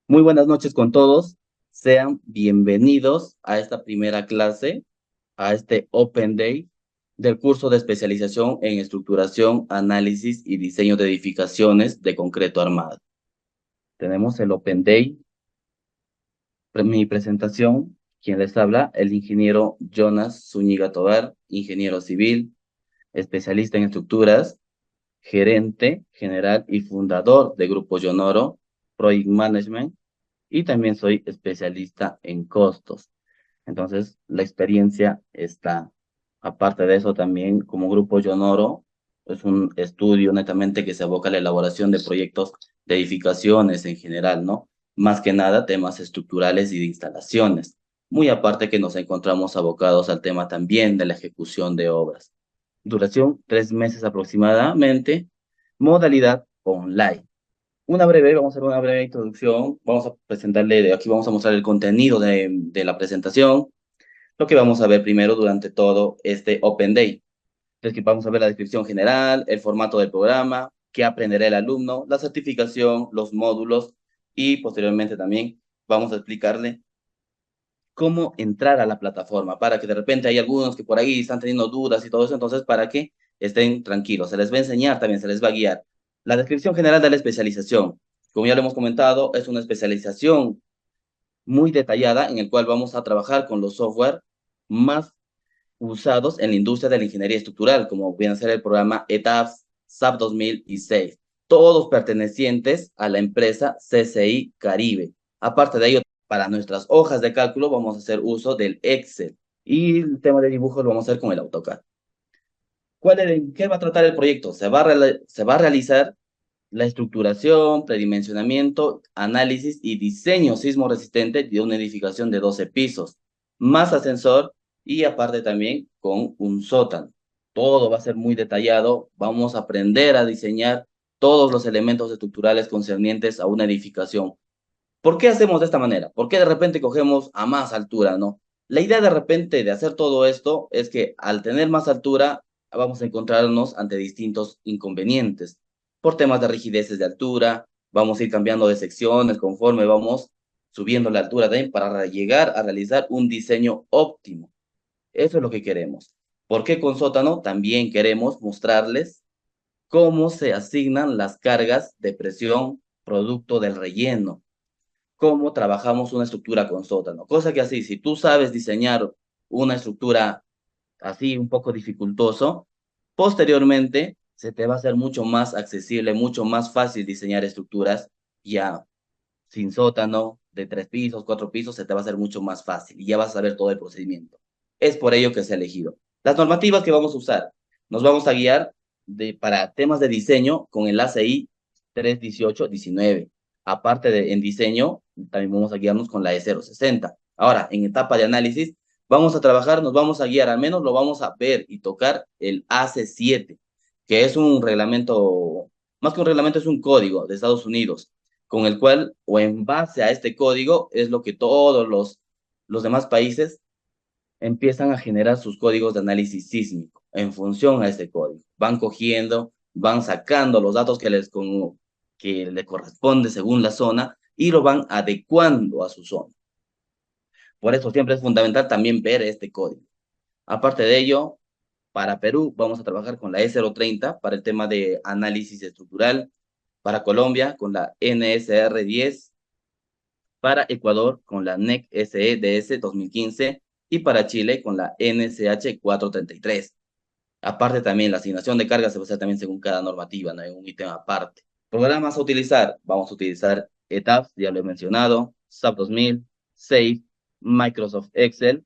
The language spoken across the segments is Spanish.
Muy buenas noches con todos. Sean bienvenidos a esta primera clase, a este Open Day del curso de especialización en estructuración, análisis y diseño de edificaciones de concreto armado. Tenemos el Open Day, mi presentación, quien les habla, el ingeniero Jonas Zúñiga Tobar, ingeniero civil, especialista en estructuras, gerente general y fundador de Grupo Yonoro, Project Management, y también soy especialista en costos. Entonces, la experiencia está. Aparte de eso, también como Grupo Yonoro, es un estudio netamente que se aboca a la elaboración de proyectos de edificaciones en general, ¿no? Más que nada temas estructurales y de instalaciones. Muy aparte que nos encontramos abocados al tema también de la ejecución de obras. Duración 3 meses aproximadamente, modalidad online. Vamos a hacer una breve introducción, vamos a presentarle, aquí vamos a mostrar el contenido de la presentación, lo que vamos a ver primero durante todo este Open Day. Entonces, vamos a ver la descripción general, el formato del programa, qué aprenderá el alumno, la certificación, los módulos y posteriormente también vamos a explicarle cómo entrar a la plataforma para que de repente hay algunos que por ahí están teniendo dudas y todo eso, entonces para que estén tranquilos, se les va a enseñar también, se les va a guiar. La descripción general de la especialización, como ya lo hemos comentado, es una especialización muy detallada en el cual vamos a trabajar con los software más usados en la industria de la ingeniería estructural, como viene a ser el programa ETABS, SAP 2000 y SAFE, todos pertenecientes a la empresa CCI Caribe. Aparte de ello, para nuestras hojas de cálculo vamos a hacer uso del Excel y el tema de dibujo lo vamos a hacer con el AutoCAD. ¿Qué va a tratar el proyecto? Se va a realizar la estructuración, predimensionamiento, análisis y diseño sismo resistente de una edificación de 12 pisos, más ascensor y aparte también con un sótano. Todo va a ser muy detallado. Vamos a aprender a diseñar todos los elementos estructurales concernientes a una edificación. ¿Por qué hacemos de esta manera? ¿Por qué de repente cogemos a más altura, no? La idea de repente de hacer todo esto es que al tener más altura vamos a encontrarnos ante distintos inconvenientes. Por temas de rigideces de altura, vamos a ir cambiando de secciones conforme vamos subiendo la altura también para llegar a realizar un diseño óptimo. Eso es lo que queremos. ¿Por qué con sótano? También queremos mostrarles cómo se asignan las cargas de presión producto del relleno, cómo trabajamos una estructura con sótano. Cosa que así, si tú sabes diseñar una estructura así un poco dificultoso, posteriormente se te va a hacer mucho más accesible, mucho más fácil diseñar estructuras ya sin sótano, de 3 pisos, 4 pisos, se te va a hacer mucho más fácil y ya vas a saber todo el procedimiento. Es por ello que se ha elegido. Las normativas que vamos a usar, nos vamos a guiar para temas de diseño con el ACI 31819. Aparte de en diseño, también vamos a guiarnos con la E060. Ahora, en etapa de análisis, vamos a trabajar, nos vamos a guiar, al menos lo vamos a ver y tocar el AC7, que es un reglamento, más que un reglamento, es un código de Estados Unidos con el cual, o en base a este código, es lo que todos los demás países empiezan a generar sus códigos de análisis sísmico en función a este código. Van cogiendo, van sacando los datos que le corresponde según la zona y lo van adecuando a su zona. Por eso siempre es fundamental también ver este código. Aparte de ello, para Perú vamos a trabajar con la E030 para el tema de análisis estructural, para Colombia con la NSR10, para Ecuador con la NEC SEDS 2015 y para Chile con la NCH 433. Aparte también la asignación de cargas se va a hacer también según cada normativa, no hay un ítem aparte. Programas a utilizar, vamos a utilizar ETABS, ya lo he mencionado, SAP 2000, SAFE, Microsoft Excel,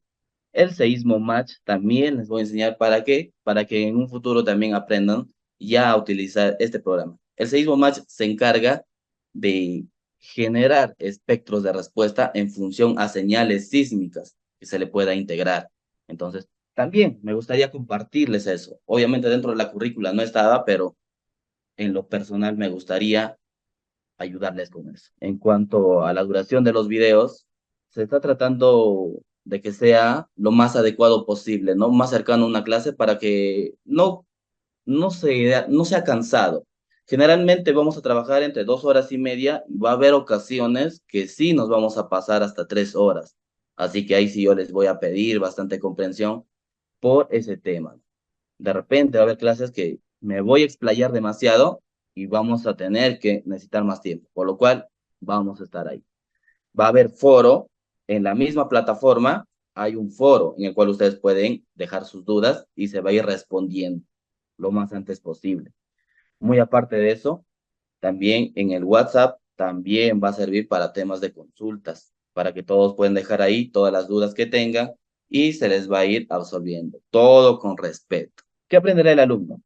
el Seismo Match también les voy a enseñar para qué, para que en un futuro también aprendan ya a utilizar este programa. El Seismo Match se encarga de generar espectros de respuesta en función a señales sísmicas que se le pueda integrar. Entonces, también me gustaría compartirles eso. Obviamente dentro de la currícula no estaba, pero en lo personal me gustaría ayudarles con eso. En cuanto a la duración de los videos, se está tratando de que sea lo más adecuado posible, ¿no? Más cercano a una clase para que no sea cansado. Generalmente vamos a trabajar entre 2 horas y media, y va a haber ocasiones que sí nos vamos a pasar hasta 3 horas. Así que ahí sí yo les voy a pedir bastante comprensión por ese tema. De repente va a haber clases que me voy a explayar demasiado y vamos a tener que necesitar más tiempo, por lo cual vamos a estar ahí. Va a haber foro en la misma plataforma, hay un foro en el cual ustedes pueden dejar sus dudas y se va a ir respondiendo lo más antes posible. Muy aparte de eso, también en el WhatsApp también va a servir para temas de consultas, para que todos pueden dejar ahí todas las dudas que tengan y se les va a ir absolviendo, todo con respeto. ¿Qué aprenderá el alumno?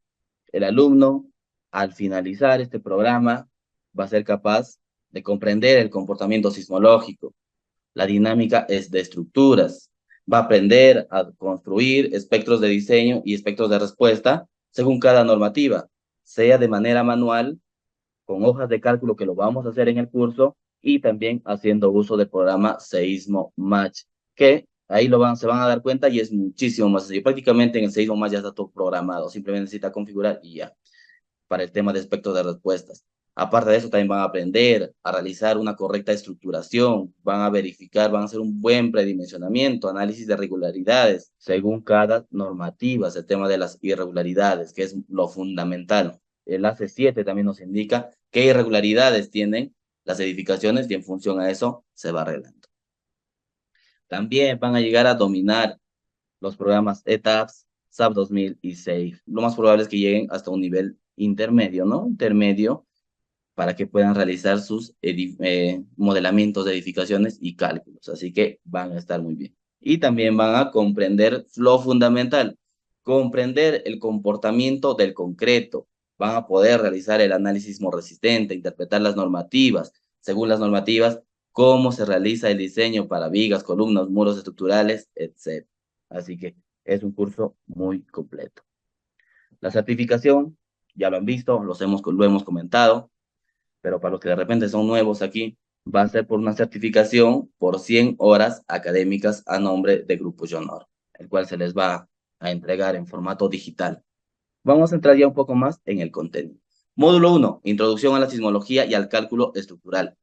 El alumno, al finalizar este programa, va a ser capaz de comprender el comportamiento sismológico, la dinámica es de estructuras, va a aprender a construir espectros de diseño y espectros de respuesta según cada normativa, sea de manera manual, con hojas de cálculo que lo vamos a hacer en el curso y también haciendo uso del programa Seismo Match, que ahí se van a dar cuenta y es muchísimo más sencillo. Prácticamente en el Seismo Match ya está todo programado, simplemente necesita configurar y ya, para el tema de espectros de respuestas. Aparte de eso, también van a aprender a realizar una correcta estructuración, van a verificar, van a hacer un buen predimensionamiento, análisis de regularidades según cada normativa, el tema de las irregularidades, que es lo fundamental. El AC7 también nos indica qué irregularidades tienen las edificaciones y en función a eso se va arreglando. También van a llegar a dominar los programas ETABS, SAP 2000 y SAFE. Lo más probable es que lleguen hasta un nivel intermedio, ¿no? Intermedio, para que puedan realizar sus modelamientos de edificaciones y cálculos. Así que van a estar muy bien. Y también van a comprender lo fundamental, comprender el comportamiento del concreto. Van a poder realizar el análisis resistente, interpretar las normativas. Según las normativas, cómo se realiza el diseño para vigas, columnas, muros estructurales, etc. Así que es un curso muy completo. La certificación, ya lo han visto, lo hemos comentado, pero para los que de repente son nuevos aquí, va a ser por una certificación por 100 horas académicas a nombre de Grupo Honor, el cual se les va a entregar en formato digital. Vamos a entrar ya un poco más en el contenido. Módulo 1, Introducción a la sismología y al cálculo estructural.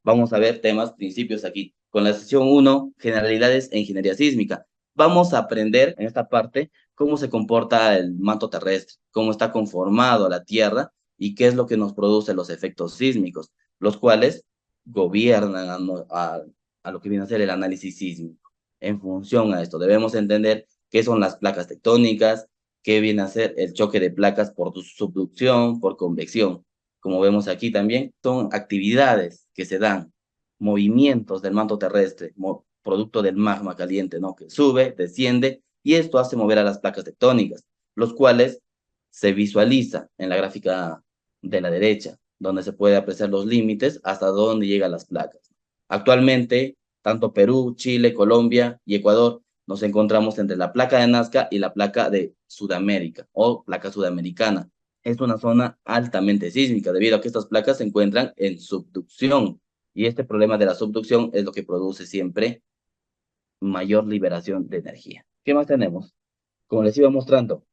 Vamos a ver temas, principios aquí. Con la sesión 1, generalidades e ingeniería sísmica. Vamos a aprender en esta parte cómo se comporta el manto terrestre, cómo está conformado la Tierra y qué es lo que nos produce los efectos sísmicos, los cuales gobiernan a lo que viene a ser el análisis sísmico. En función a esto, debemos entender qué son las placas tectónicas, qué viene a ser el choque de placas por subducción, por convección. Como vemos aquí también, son actividades que se dan, movimientos del manto terrestre, producto del magma caliente, ¿no? Que sube, desciende, y esto hace mover a las placas tectónicas, los cuales se visualiza en la gráfica de la derecha, donde se puede apreciar los límites hasta dónde llegan las placas. Actualmente, tanto Perú, Chile, Colombia y Ecuador nos encontramos entre la placa de Nazca y la placa de Sudamérica o placa sudamericana. Es una zona altamente sísmica debido a que estas placas se encuentran en subducción y este problema de la subducción es lo que produce siempre mayor liberación de energía. ¿Qué más tenemos? Como les iba mostrando,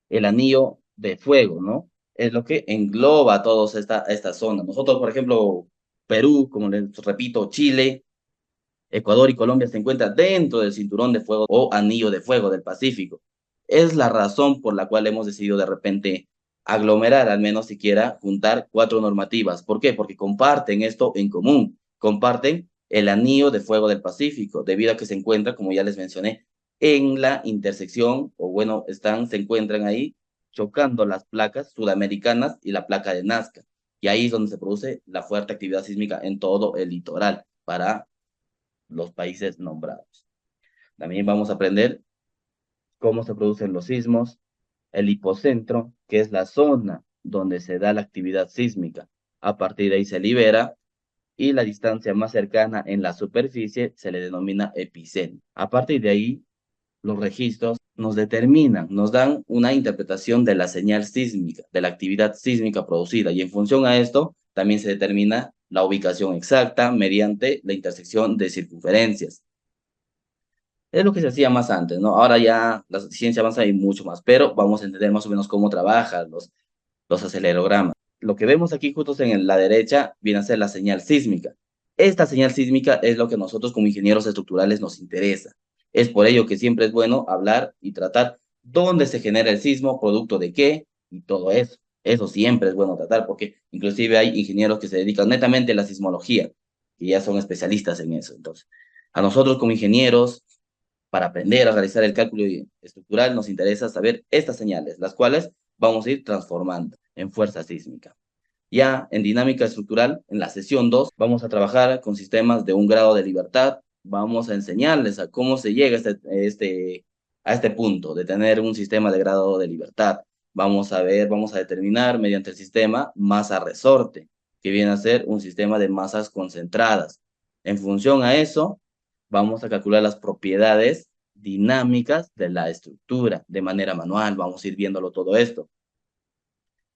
el anillo de fuego, ¿no? Es lo que engloba a toda esta zona. Nosotros, por ejemplo, Perú, como les repito, Chile, Ecuador y Colombia se encuentran dentro del cinturón de fuego o anillo de fuego del Pacífico. Es la razón por la cual hemos decidido de repente aglomerar, al menos siquiera juntar 4 normativas. ¿Por qué? Porque comparten esto en común, comparten el anillo de fuego del Pacífico, debido a que se encuentra, como ya les mencioné, en la intersección, o bueno, se encuentran ahí chocando las placas sudamericanas y la placa de Nazca. Y ahí es donde se produce la fuerte actividad sísmica en todo el litoral para los países nombrados. También vamos a aprender cómo se producen los sismos, el hipocentro, que es la zona donde se da la actividad sísmica. A partir de ahí se libera y la distancia más cercana en la superficie se le denomina epicentro. A partir de ahí, los registros nos determinan, nos dan una interpretación de la señal sísmica, de la actividad sísmica producida y en función a esto también se determina la ubicación exacta mediante la intersección de circunferencias. Es lo que se hacía más antes, ¿no? Ahora ya la ciencia avanza y mucho más, pero vamos a entender más o menos cómo trabajan los acelerogramas. lo que vemos aquí justo en la derecha viene a ser la señal sísmica. Esta señal sísmica es lo que nosotros como ingenieros estructurales nos interesa. Es por ello que siempre es bueno hablar y tratar dónde se genera el sismo, producto de qué y todo eso. Eso siempre es bueno tratar porque inclusive hay ingenieros que se dedican netamente a la sismología, que ya son especialistas en eso. Entonces, a nosotros como ingenieros, para aprender a realizar el cálculo estructural, nos interesa saber estas señales, las cuales vamos a ir transformando en fuerza sísmica. Ya en dinámica estructural, en la sesión 2, vamos a trabajar con sistemas de un grado de libertad. Vamos a enseñarles a cómo se llega a este punto de tener un sistema de grado de libertad. Vamos a determinar mediante el sistema masa resorte, que viene a ser un sistema de masas concentradas. En función a eso, vamos a calcular las propiedades dinámicas de la estructura de manera manual. Vamos a ir viéndolo todo esto.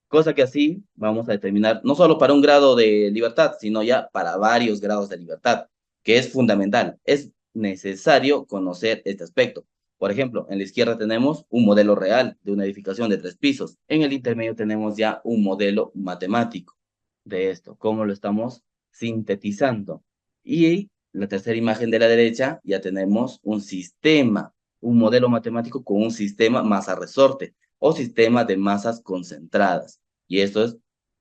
Cosa que así vamos a determinar no solo para un grado de libertad, sino ya para varios grados de libertad, que es fundamental. Es necesario conocer este aspecto. Por ejemplo, en la izquierda tenemos un modelo real de una edificación de 3 pisos. En el intermedio tenemos ya un modelo matemático de esto, cómo lo estamos sintetizando. Y la tercera imagen de la derecha ya tenemos un sistema, un modelo matemático con un sistema masa resorte o sistema de masas concentradas. Y esto es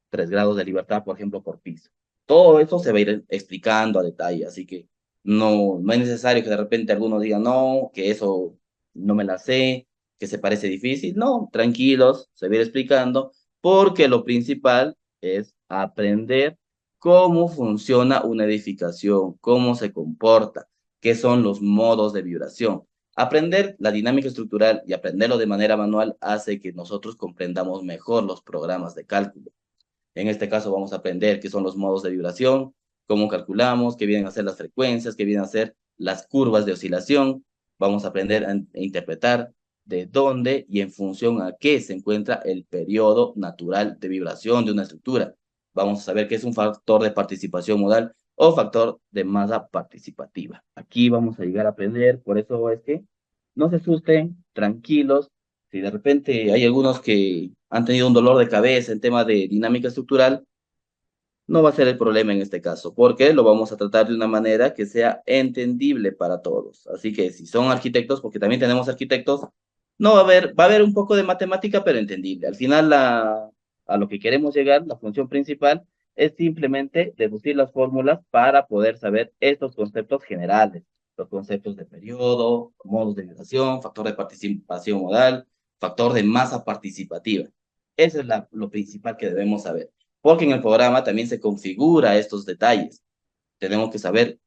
3 grados de libertad, por ejemplo, por piso. Todo eso se va a ir explicando a detalle, así que no es necesario que de repente alguno diga, no, que eso no me la sé, que se parece difícil. No, tranquilos, se va a ir explicando, porque lo principal es aprender cómo funciona una edificación, cómo se comporta, qué son los modos de vibración. Aprender la dinámica estructural y aprenderlo de manera manual hace que nosotros comprendamos mejor los programas de cálculo. En este caso vamos a aprender qué son los modos de vibración, cómo calculamos, qué vienen a ser las frecuencias, qué vienen a ser las curvas de oscilación. Vamos a aprender a interpretar de dónde y en función a qué se encuentra el periodo natural de vibración de una estructura. Vamos a saber qué es un factor de participación modal o factor de masa participativa. Aquí vamos a llegar a aprender, por eso es que no se asusten, tranquilos. Si de repente hay algunos que han tenido un dolor de cabeza en tema de dinámica estructural, no va a ser el problema en este caso, porque lo vamos a tratar de una manera que sea entendible para todos. Así que si son arquitectos, porque también tenemos arquitectos, no va a haber un poco de matemática, pero entendible. Al final, a lo que queremos llegar, la función principal, es simplemente deducir las fórmulas para poder saber estos conceptos generales, los conceptos de periodo, modos de vibración, factor de participación modal, factor de masa participativa. Eso es lo principal que debemos saber, porque en el programa también se configura estos detalles. Tenemos que saber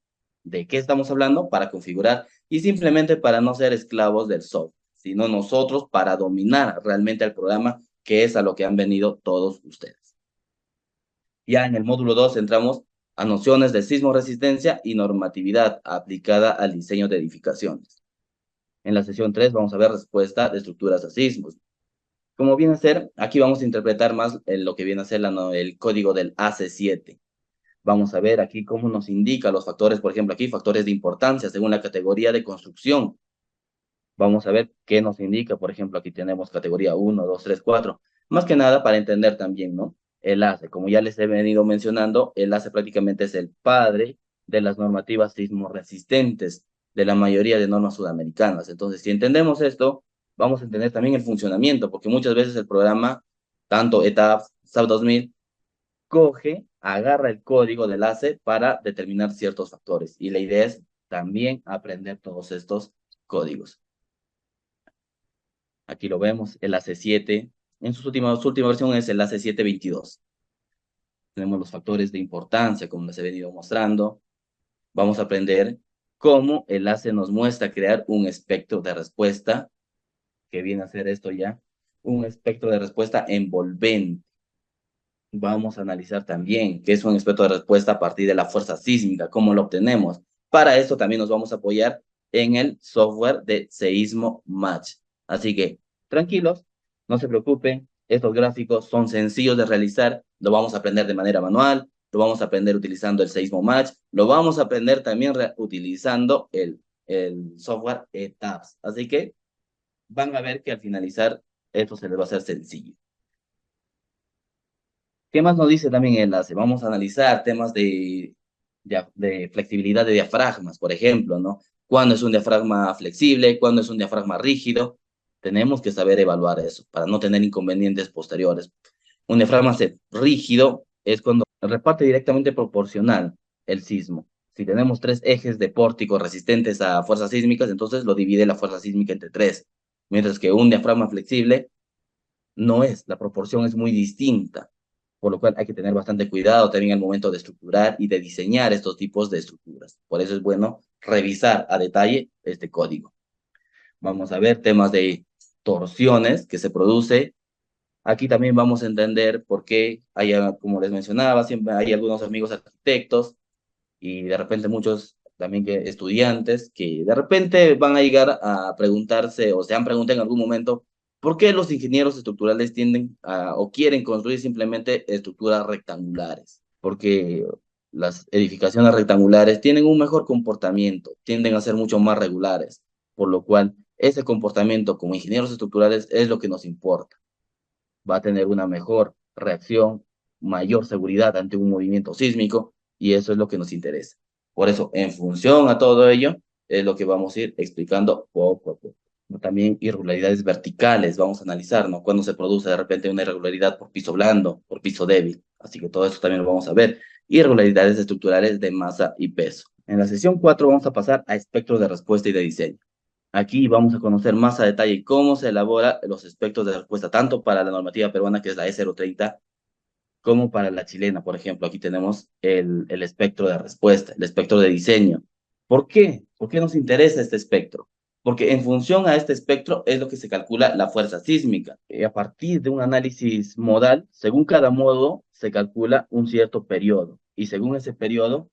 de qué estamos hablando para configurar y simplemente para no ser esclavos del software, sino nosotros para dominar realmente el programa, que es a lo que han venido todos ustedes. Ya en el módulo 2 entramos a nociones de sismo resistencia y normatividad aplicada al diseño de edificaciones. En la sesión 3 vamos a ver respuesta de estructuras a sismos. Como viene a ser, aquí vamos a interpretar más lo que viene a ser el código del AC7. Vamos a ver aquí cómo nos indica los factores, por ejemplo, aquí factores de importancia según la categoría de construcción. Vamos a ver qué nos indica, por ejemplo, aquí tenemos categoría 1, 2, 3, 4. Más que nada para entender también, ¿no? El ACE, como ya les he venido mencionando, el ACE prácticamente es el padre de las normativas sismorresistentes de la mayoría de normas sudamericanas. Entonces, si entendemos esto, vamos a entender también el funcionamiento, porque muchas veces el programa, tanto ETAP, SAP 2000, agarra el código del ACE para determinar ciertos factores. Y la idea es también aprender todos estos códigos. Aquí lo vemos, el AC7. En su última versión es el AC722. Tenemos los factores de importancia, como les he venido mostrando. Vamos a aprender cómo el ACE nos muestra crear un espectro de respuesta, que viene a ser esto ya, un espectro de respuesta envolvente. Vamos a analizar también qué es un espectro de respuesta a partir de la fuerza sísmica, cómo lo obtenemos. Para esto también nos vamos a apoyar en el software de Seismo Match. Así que tranquilos, no se preocupen, estos gráficos son sencillos de realizar, lo vamos a aprender de manera manual, lo vamos a aprender utilizando el Seismo Match, lo vamos a aprender también utilizando el software ETAPS. Así que van a ver que al finalizar esto se les va a hacer sencillo. ¿Qué más nos dice también el enlace? Vamos a analizar temas de flexibilidad de diafragmas, por ejemplo, ¿no? ¿Cuándo es un diafragma flexible? ¿Cuándo es un diafragma rígido? Tenemos que saber evaluar eso para no tener inconvenientes posteriores. Un diafragma rígido es cuando reparte directamente proporcional el sismo. Si tenemos tres ejes de pórtico resistentes a fuerzas sísmicas, entonces lo divide la fuerza sísmica entre tres. Mientras que un diafragma flexible no es, la proporción es muy distinta, por lo cual hay que tener bastante cuidado también al momento de estructurar y de diseñar estos tipos de estructuras. Por eso es bueno revisar a detalle este código. Vamos a ver temas de torsiones que se produce. Aquí también vamos a entender por qué hay, como les mencionaba, siempre hay algunos amigos arquitectos y de repente muchos también que estudiantes que de repente van a llegar a preguntarse o se han preguntado en algún momento por qué los ingenieros estructurales tienden a, o quieren construir simplemente estructuras rectangulares, porque las edificaciones rectangulares tienen un mejor comportamiento, tienden a ser mucho más regulares, por lo cual ese comportamiento como ingenieros estructurales es lo que nos importa. Va a tener una mejor reacción, mayor seguridad ante un movimiento sísmico, y eso es lo que nos interesa. Por eso, en función a todo ello, es lo que vamos a ir explicando poco a poco. También irregularidades verticales, vamos a analizar, ¿no? Cuando se produce de repente una irregularidad por piso blando, por piso débil. Así que todo eso también lo vamos a ver. Irregularidades estructurales de masa y peso. En la sesión 4 vamos a pasar a espectros de respuesta y de diseño. Aquí vamos a conocer más a detalle cómo se elabora los espectros de respuesta, tanto para la normativa peruana, que es la E030, como para la chilena. Por ejemplo, aquí tenemos el espectro de respuesta, el espectro de diseño. ¿Por qué? ¿Por qué nos interesa este espectro? Porque en función a este espectro es lo que se calcula la fuerza sísmica. Y a partir de un análisis modal, según cada modo, se calcula un cierto periodo. Y según ese periodo,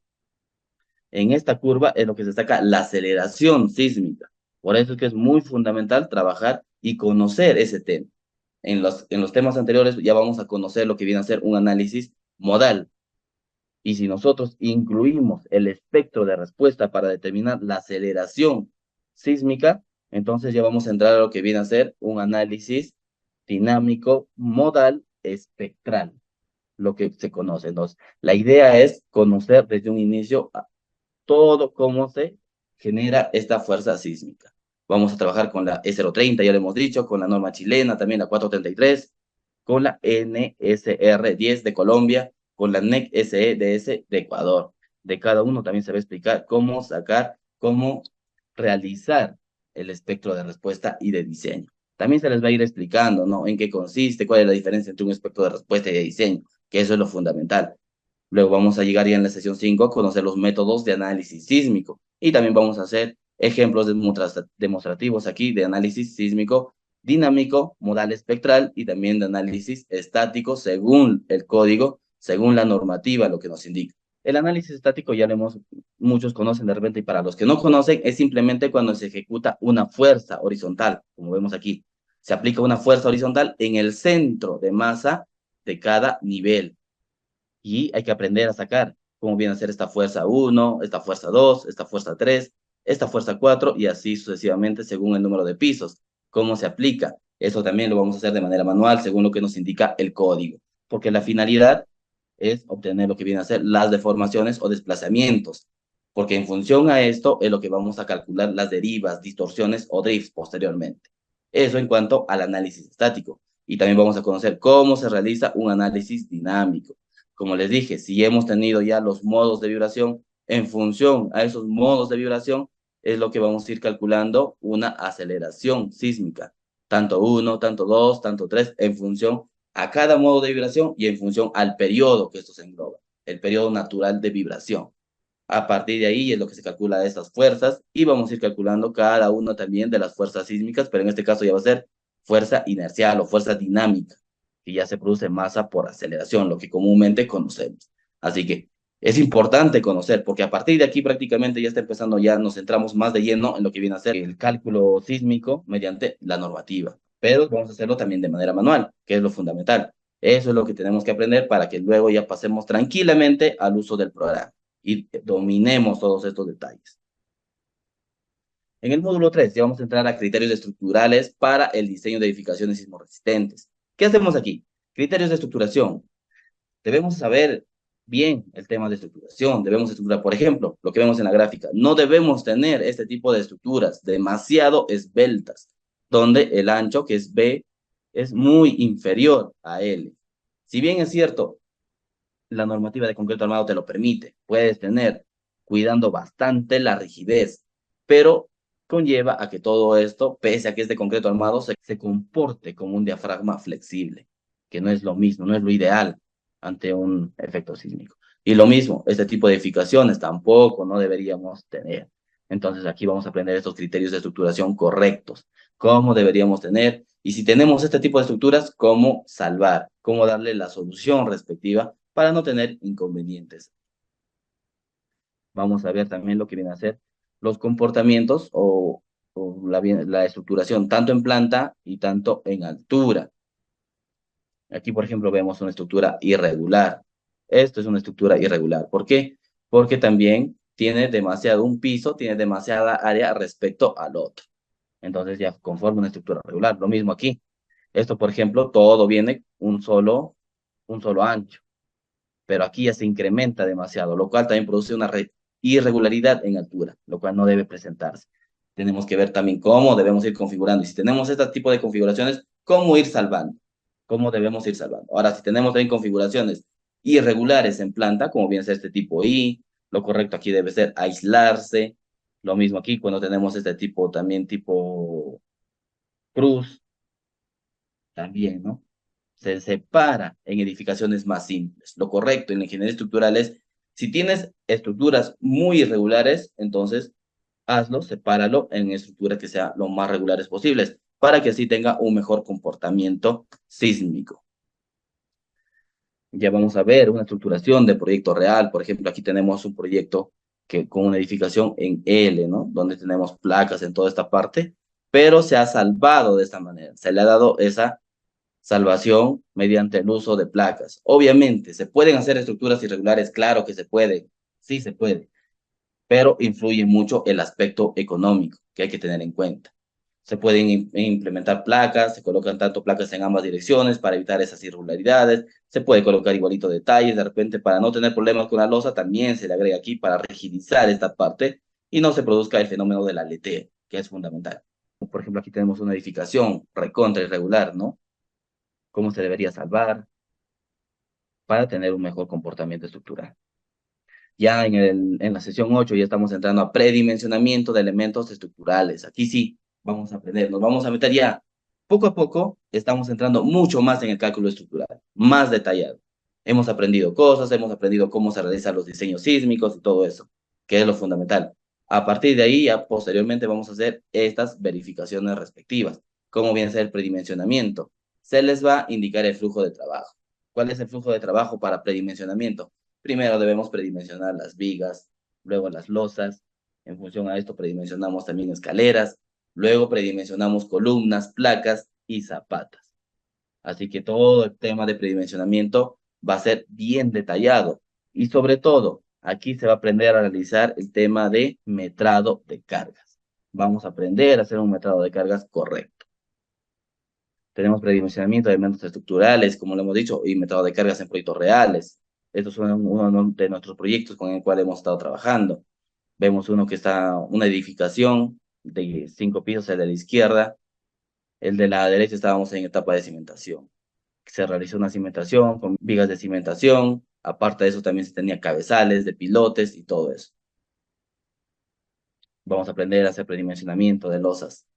en esta curva es lo que se saca la aceleración sísmica. Por eso es que es muy fundamental trabajar y conocer ese tema. En los temas anteriores ya vamos a conocer lo que viene a ser un análisis modal. Y si nosotros incluimos el espectro de respuesta para determinar la aceleración sísmica, entonces ya vamos a entrar a lo que viene a ser un análisis dinámico modal espectral, lo que se conoce. Entonces, la idea es conocer desde un inicio todo cómo se genera esta fuerza sísmica. Vamos a trabajar con la E030, ya lo hemos dicho, con la norma chilena, también la 433, con la NSR10 de Colombia, con la NEC SEDS de Ecuador. De cada uno también se va a explicar cómo sacar, cómo realizar el espectro de respuesta y de diseño. También se les va a ir explicando, ¿no? En qué consiste, cuál es la diferencia entre un espectro de respuesta y de diseño, que eso es lo fundamental. Luego vamos a llegar ya en la sesión 5 a conocer los métodos de análisis sísmico y también vamos a hacer ejemplos demostrativos aquí de análisis sísmico dinámico, modal espectral y también de análisis estático según el código, según la normativa, lo que nos indica. El análisis estático ya lo muchos conocen de repente y para los que no conocen es simplemente cuando se ejecuta una fuerza horizontal, como vemos aquí. Se aplica una fuerza horizontal en el centro de masa de cada nivel y hay que aprender a sacar cómo viene a ser esta fuerza 1, esta fuerza 2, esta fuerza 3, esta fuerza 4 y así sucesivamente según el número de pisos. ¿Cómo se aplica? Eso también lo vamos a hacer de manera manual según lo que nos indica el código, porque la finalidad es obtener lo que viene a ser las deformaciones o desplazamientos, porque en función a esto es lo que vamos a calcular las derivas, distorsiones o drifts posteriormente. Eso en cuanto al análisis estático. Y también vamos a conocer cómo se realiza un análisis dinámico. Como les dije, si hemos tenido ya los modos de vibración, en función a esos modos de vibración, es lo que vamos a ir calculando una aceleración sísmica. Tanto 1, tanto 2, tanto 3, en función a cada modo de vibración y en función al periodo que esto se engloba, el periodo natural de vibración. A partir de ahí es lo que se calcula de estas fuerzas y vamos a ir calculando cada una también de las fuerzas sísmicas, pero en este caso ya va a ser fuerza inercial o fuerza dinámica, que ya se produce masa por aceleración, lo que comúnmente conocemos. Así que es importante conocer, porque a partir de aquí prácticamente ya está empezando, ya nos centramos más de lleno en lo que viene a ser el cálculo sísmico mediante la normativa, pero vamos a hacerlo también de manera manual, que es lo fundamental. Eso es lo que tenemos que aprender para que luego ya pasemos tranquilamente al uso del programa y dominemos todos estos detalles. En el módulo 3 ya vamos a entrar a criterios estructurales para el diseño de edificaciones sismoresistentes. ¿Qué hacemos aquí? Criterios de estructuración. Debemos saber bien el tema de estructuración, debemos estructurar, por ejemplo, lo que vemos en la gráfica, no debemos tener este tipo de estructuras demasiado esbeltas, donde el ancho, que es B, es muy inferior a L. Si bien es cierto, la normativa de concreto armado te lo permite, puedes tener, cuidando bastante la rigidez, pero conlleva a que todo esto, pese a que es de concreto armado, se comporte como un diafragma flexible, que no es lo mismo, no es lo ideal ante un efecto sísmico. Y lo mismo, este tipo de edificaciones tampoco no deberíamos tener. Entonces aquí vamos a aprender estos criterios de estructuración correctos, cómo deberíamos tener, y si tenemos este tipo de estructuras, cómo salvar, cómo darle la solución respectiva para no tener inconvenientes. Vamos a ver también lo que viene a ser los comportamientos o la estructuración, tanto en planta y tanto en altura. Aquí, por ejemplo, vemos una estructura irregular. Esto es una estructura irregular. ¿Por qué? Porque también tiene demasiado un piso, tiene demasiada área respecto al otro. Entonces ya conforma una estructura regular. Lo mismo aquí. Esto, por ejemplo, todo viene un solo ancho, pero aquí ya se incrementa demasiado, lo cual también produce una irregularidad en altura, lo cual no debe presentarse. Tenemos que ver también cómo debemos ir configurando. Y si tenemos este tipo de configuraciones, cómo ir salvando, cómo debemos ir salvando. Ahora, si tenemos también configuraciones irregulares en planta, como bien ser este tipo I, lo correcto aquí debe ser aislarse. Lo mismo aquí cuando tenemos este tipo, también tipo cruz, también, ¿no? Se separa en edificaciones más simples. Lo correcto en la ingeniería estructural es, si tienes estructuras muy irregulares, entonces hazlo, sepáralo en estructuras que sean lo más regulares posibles, para que así tenga un mejor comportamiento sísmico. Ya vamos a ver una estructuración de proyecto real. Por ejemplo, aquí tenemos un proyecto que con una edificación en L, ¿no? Donde tenemos placas en toda esta parte, pero se ha salvado de esta manera. Se le ha dado esa salvación mediante el uso de placas. Obviamente, ¿se pueden hacer estructuras irregulares? Claro que se puede, sí se puede, pero influye mucho el aspecto económico que hay que tener en cuenta. Se pueden implementar placas, se colocan tanto placas en ambas direcciones para evitar esas irregularidades, se puede colocar igualito detalles, de repente para no tener problemas con la losa también se le agrega aquí para rigidizar esta parte y no se produzca el fenómeno del aleteo, que es fundamental. Por ejemplo, aquí tenemos una edificación recontra irregular, ¿no? ¿Cómo se debería salvar para tener un mejor comportamiento estructural? Ya en la sesión 8 ya estamos entrando a predimensionamiento de elementos estructurales. Aquí sí vamos a aprender, nos vamos a meter ya poco a poco, estamos entrando mucho más en el cálculo estructural, más detallado. Hemos aprendido cosas, hemos aprendido cómo se realizan los diseños sísmicos y todo eso, que es lo fundamental. A partir de ahí, ya posteriormente vamos a hacer estas verificaciones respectivas. ¿Cómo viene a ser el predimensionamiento? Se les va a indicar el flujo de trabajo. ¿Cuál es el flujo de trabajo para predimensionamiento? Primero debemos predimensionar las vigas, luego las losas. En función a esto predimensionamos también escaleras, luego predimensionamos columnas, placas y zapatas. Así que todo el tema de predimensionamiento va a ser bien detallado. Y sobre todo, aquí se va a aprender a realizar el tema de metrado de cargas. Vamos a aprender a hacer un metrado de cargas correcto. Tenemos predimensionamiento de elementos estructurales, como lo hemos dicho, y metrado de cargas en proyectos reales. Estos son uno de nuestros proyectos con el cual hemos estado trabajando. Vemos uno que está, una edificación de 5 pisos, el de la izquierda. El de la derecha estábamos en etapa de cimentación. Se realizó una cimentación con vigas de cimentación. Aparte de eso, también se tenía cabezales de pilotes y todo eso. Vamos a aprender a hacer predimensionamiento de losas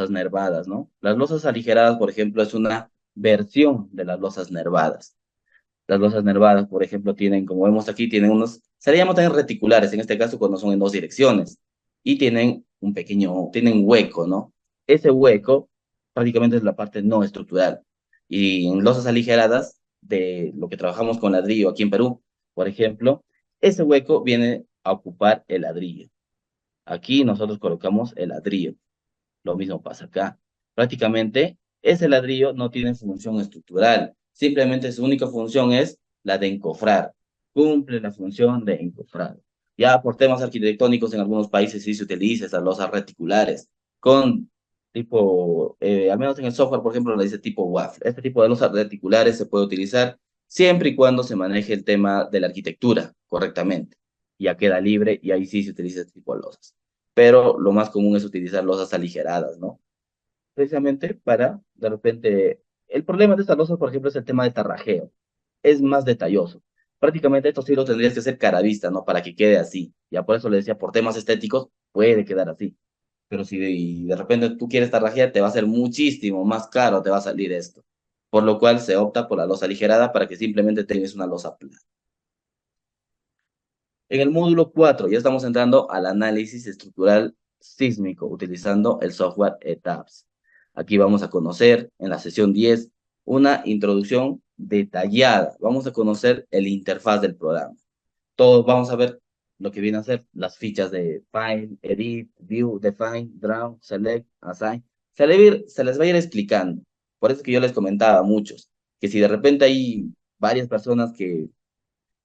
nervadas, ¿no? Las losas aligeradas, por ejemplo, es una versión de las losas nervadas. Las losas nervadas, por ejemplo, tienen, como vemos aquí, tienen unos, se le llaman también reticulares, en este caso cuando son en dos direcciones, y tienen un pequeño, tienen hueco, ¿no? Ese hueco prácticamente es la parte no estructural. Y en losas aligeradas, de lo que trabajamos con ladrillo aquí en Perú, por ejemplo, ese hueco viene a ocupar el ladrillo. Aquí nosotros colocamos el ladrillo. Lo mismo pasa acá. Prácticamente ese ladrillo no tiene función estructural. Simplemente su única función es la de encofrar. Cumple la función de encofrar. Ya por temas arquitectónicos en algunos países sí se utiliza esas losas reticulares con tipo, al menos en el software, por ejemplo, le dice tipo waffle. Este tipo de losas reticulares se puede utilizar siempre y cuando se maneje el tema de la arquitectura correctamente. Ya queda libre y ahí sí se utiliza este tipo de losas. Pero lo más común es utilizar losas aligeradas, ¿no? Precisamente para, de repente, el problema de estas losas, por ejemplo, es el tema de tarrajeo. Es más detalloso. Prácticamente esto sí lo tendrías que hacer cara vista, ¿no? Para que quede así. Ya por eso le decía, por temas estéticos, puede quedar así. Pero si de repente tú quieres tarrajear, te va a ser muchísimo más caro, te va a salir esto. Por lo cual se opta por la losa aligerada para que simplemente tengas una losa plana. En el módulo 4 ya estamos entrando al análisis estructural sísmico utilizando el software ETAPS. Aquí vamos a conocer en la sesión 10 una introducción detallada. Vamos a conocer el interfaz del programa. Todos vamos a ver lo que viene a ser las fichas de Find, Edit, View, Define, Draw, Select, Assign. Se les va a ir explicando. Por eso que yo les comentaba a muchos que si de repente hay varias personas que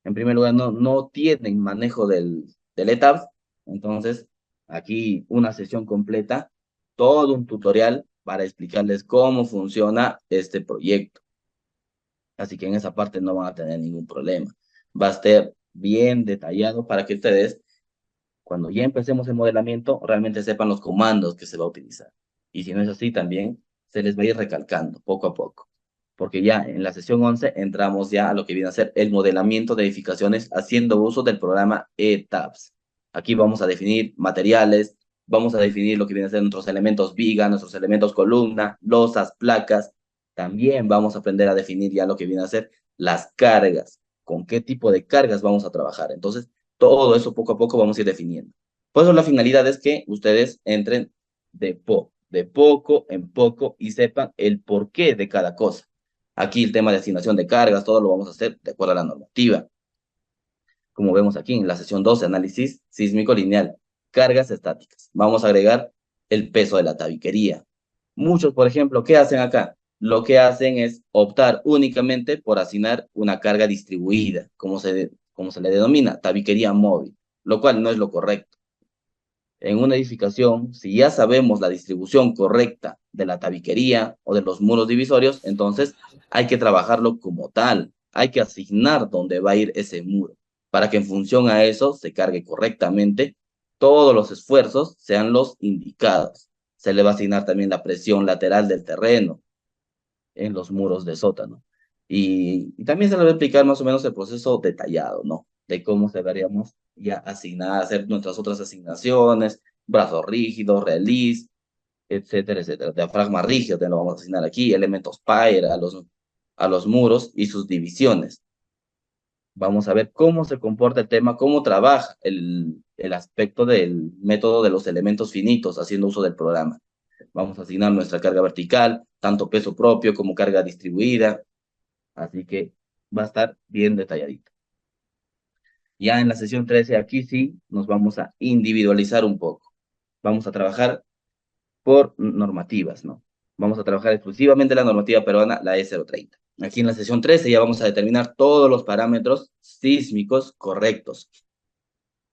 en primer lugar no tienen manejo del ETABS, entonces aquí una sesión completa, todo un tutorial para explicarles cómo funciona este proyecto. Así que en esa parte no van a tener ningún problema. Va a estar bien detallado para que ustedes, cuando ya empecemos el modelamiento, realmente sepan los comandos que se va a utilizar. Y si no es así, también se les va a ir recalcando poco a poco. Porque ya en la sesión 11 entramos ya a lo que viene a ser el modelamiento de edificaciones haciendo uso del programa ETABS. Aquí vamos a definir materiales, vamos a definir lo que viene a ser nuestros elementos viga, nuestros elementos columna, losas, placas. También vamos a aprender a definir ya lo que viene a ser las cargas, con qué tipo de cargas vamos a trabajar. Entonces, todo eso poco a poco vamos a ir definiendo. Por eso la finalidad es que ustedes entren de poco en poco y sepan el porqué de cada cosa. Aquí el tema de asignación de cargas, todo lo vamos a hacer de acuerdo a la normativa. Como vemos aquí en la sesión 12, análisis sísmico lineal, cargas estáticas. Vamos a agregar el peso de la tabiquería. Muchos, por ejemplo, ¿qué hacen acá? Lo que hacen es optar únicamente por asignar una carga distribuida, como se le denomina, tabiquería móvil, lo cual no es lo correcto. En una edificación, si ya sabemos la distribución correcta de la tabiquería o de los muros divisorios, entonces hay que trabajarlo como tal, hay que asignar dónde va a ir ese muro, para que en función a eso se cargue correctamente, todos los esfuerzos sean los indicados. Se le va a asignar también la presión lateral del terreno en los muros de sótano. Y también se le va a explicar más o menos el proceso detallado, ¿no? De cómo deberíamos ya asignar, hacer nuestras otras asignaciones, brazos rígidos, release, etcétera, etcétera. Diafragma rígido, te lo vamos a asignar aquí, elementos PIRE a los muros y sus divisiones. Vamos a ver cómo se comporta el tema, cómo trabaja el aspecto del método de los elementos finitos haciendo uso del programa. Vamos a asignar nuestra carga vertical, tanto peso propio como carga distribuida, así que va a estar bien detalladito. Ya en la sesión 13, aquí sí nos vamos a individualizar un poco. Vamos a trabajar por normativas, ¿no? Vamos a trabajar exclusivamente la normativa peruana, la E030. Aquí en la sesión 13 ya vamos a determinar todos los parámetros sísmicos correctos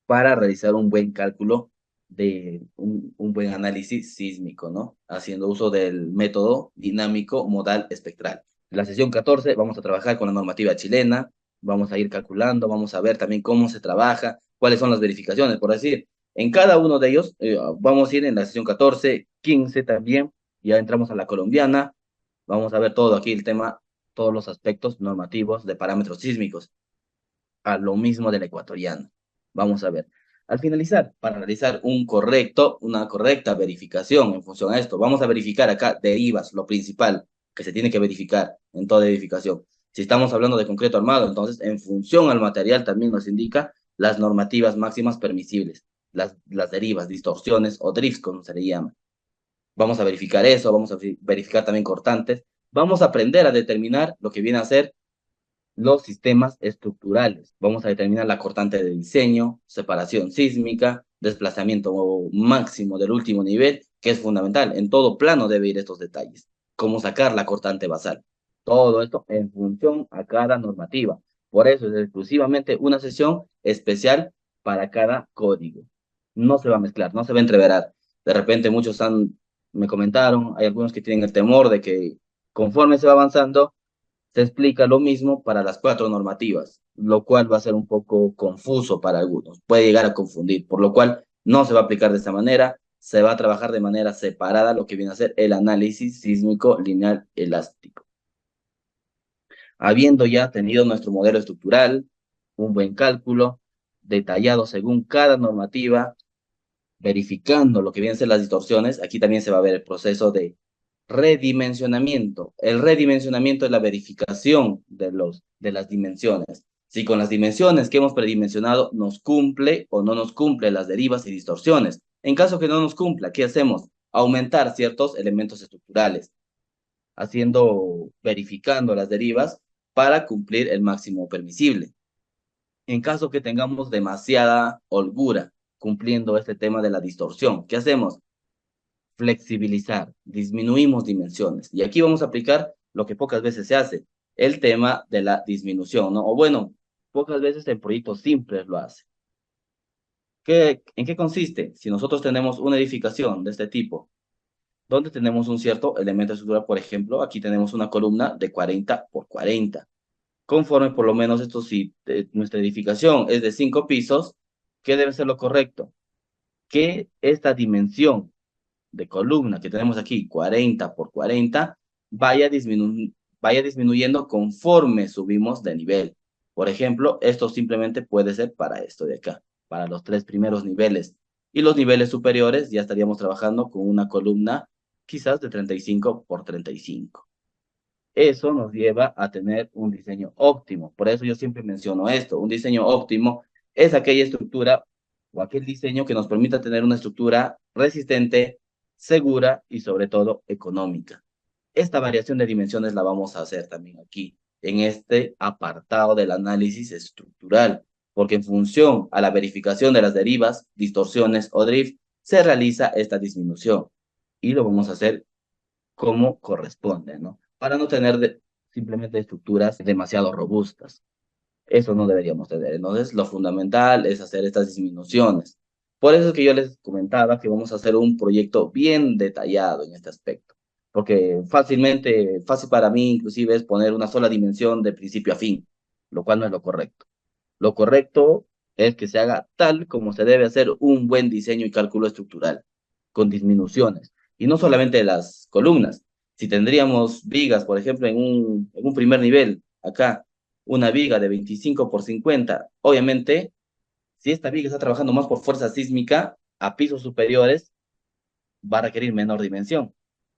para realizar un buen cálculo de un buen análisis sísmico, ¿no? Haciendo uso del método dinámico modal espectral. En la sesión 14 vamos a trabajar con la normativa chilena, vamos a ir calculando, vamos a ver también cómo se trabaja, cuáles son las verificaciones, por decir, en cada uno de ellos vamos a ir en la sesión 14, 15 también, ya entramos a la colombiana, vamos a ver todo aquí el tema, todos los aspectos normativos de parámetros sísmicos, a lo mismo de la ecuatoriana. Vamos a ver. Al finalizar, para realizar una correcta verificación en función a esto, vamos a verificar acá derivas, lo principal que se tiene que verificar en toda edificación. Si estamos hablando de concreto armado, entonces en función al material también nos indica las normativas máximas permisibles, las derivas, distorsiones o drifts, como se le llama. Vamos a verificar eso, vamos a verificar también cortantes, vamos a aprender a determinar lo que viene a ser los sistemas estructurales. Vamos a determinar la cortante de diseño, separación sísmica, desplazamiento máximo del último nivel, que es fundamental. En todo plano debe ir estos detalles. Cómo sacar la cortante basal. Todo esto en función a cada normativa. Por eso es exclusivamente una sesión especial para cada código. No se va a mezclar, no se va a entreverar. De repente me comentaron, hay algunos que tienen el temor de que conforme se va avanzando, se explica lo mismo para las 4 normativas, lo cual va a ser un poco confuso para algunos, puede llegar a confundir, por lo cual no se va a aplicar de esta manera, se va a trabajar de manera separada lo que viene a ser el análisis sísmico lineal elástico. Habiendo ya tenido nuestro modelo estructural, un buen cálculo, detallado según cada normativa, verificando lo que vienen a ser las distorsiones, aquí también se va a ver el proceso de redimensionamiento. El redimensionamiento es la verificación de las dimensiones. Si con las dimensiones que hemos predimensionado nos cumple o no nos cumple las derivas y distorsiones. En caso que no nos cumpla, ¿qué hacemos? Aumentar ciertos elementos estructurales, verificando las derivas para cumplir el máximo permisible. En caso que tengamos demasiada holgura cumpliendo este tema de la distorsión, ¿qué hacemos? Flexibilizar, disminuimos dimensiones. Y aquí vamos a aplicar lo que pocas veces se hace, el tema de la disminución, ¿no? O bueno, pocas veces en proyectos simples lo hace. ¿En qué consiste? Si nosotros tenemos una edificación de este tipo, donde tenemos un cierto elemento estructural, por ejemplo, aquí tenemos una columna de 40 por 40. Conforme por lo menos esto, si nuestra edificación es de 5 pisos, ¿qué debe ser lo correcto? Que esta dimensión de columna que tenemos aquí, 40 por 40, vaya disminuyendo conforme subimos de nivel. Por ejemplo, esto simplemente puede ser para esto de acá, para los 3 primeros niveles. Y los niveles superiores ya estaríamos trabajando con una columna quizás de 35 por 35. Eso nos lleva a tener un diseño óptimo. Por eso yo siempre menciono esto. Un diseño óptimo es aquella estructura o aquel diseño que nos permita tener una estructura resistente, segura y sobre todo económica. Esta variación de dimensiones la vamos a hacer también aquí, en este apartado del análisis estructural, porque en función a la verificación de las derivas, distorsiones o drift, se realiza esta disminución. Y lo vamos a hacer como corresponde, ¿no? Para no tener simplemente estructuras demasiado robustas. Eso no deberíamos tener. Entonces, lo fundamental es hacer estas disminuciones. Por eso es que yo les comentaba que vamos a hacer un proyecto bien detallado en este aspecto. Porque fácil para mí inclusive es poner una sola dimensión de principio a fin, lo cual no es lo correcto. Lo correcto es que se haga tal como se debe hacer un buen diseño y cálculo estructural, con disminuciones. Y no solamente las columnas. Si tendríamos vigas, por ejemplo, en un primer nivel, acá, una viga de 25 por 50, obviamente, si esta viga está trabajando más por fuerza sísmica, a pisos superiores va a requerir menor dimensión.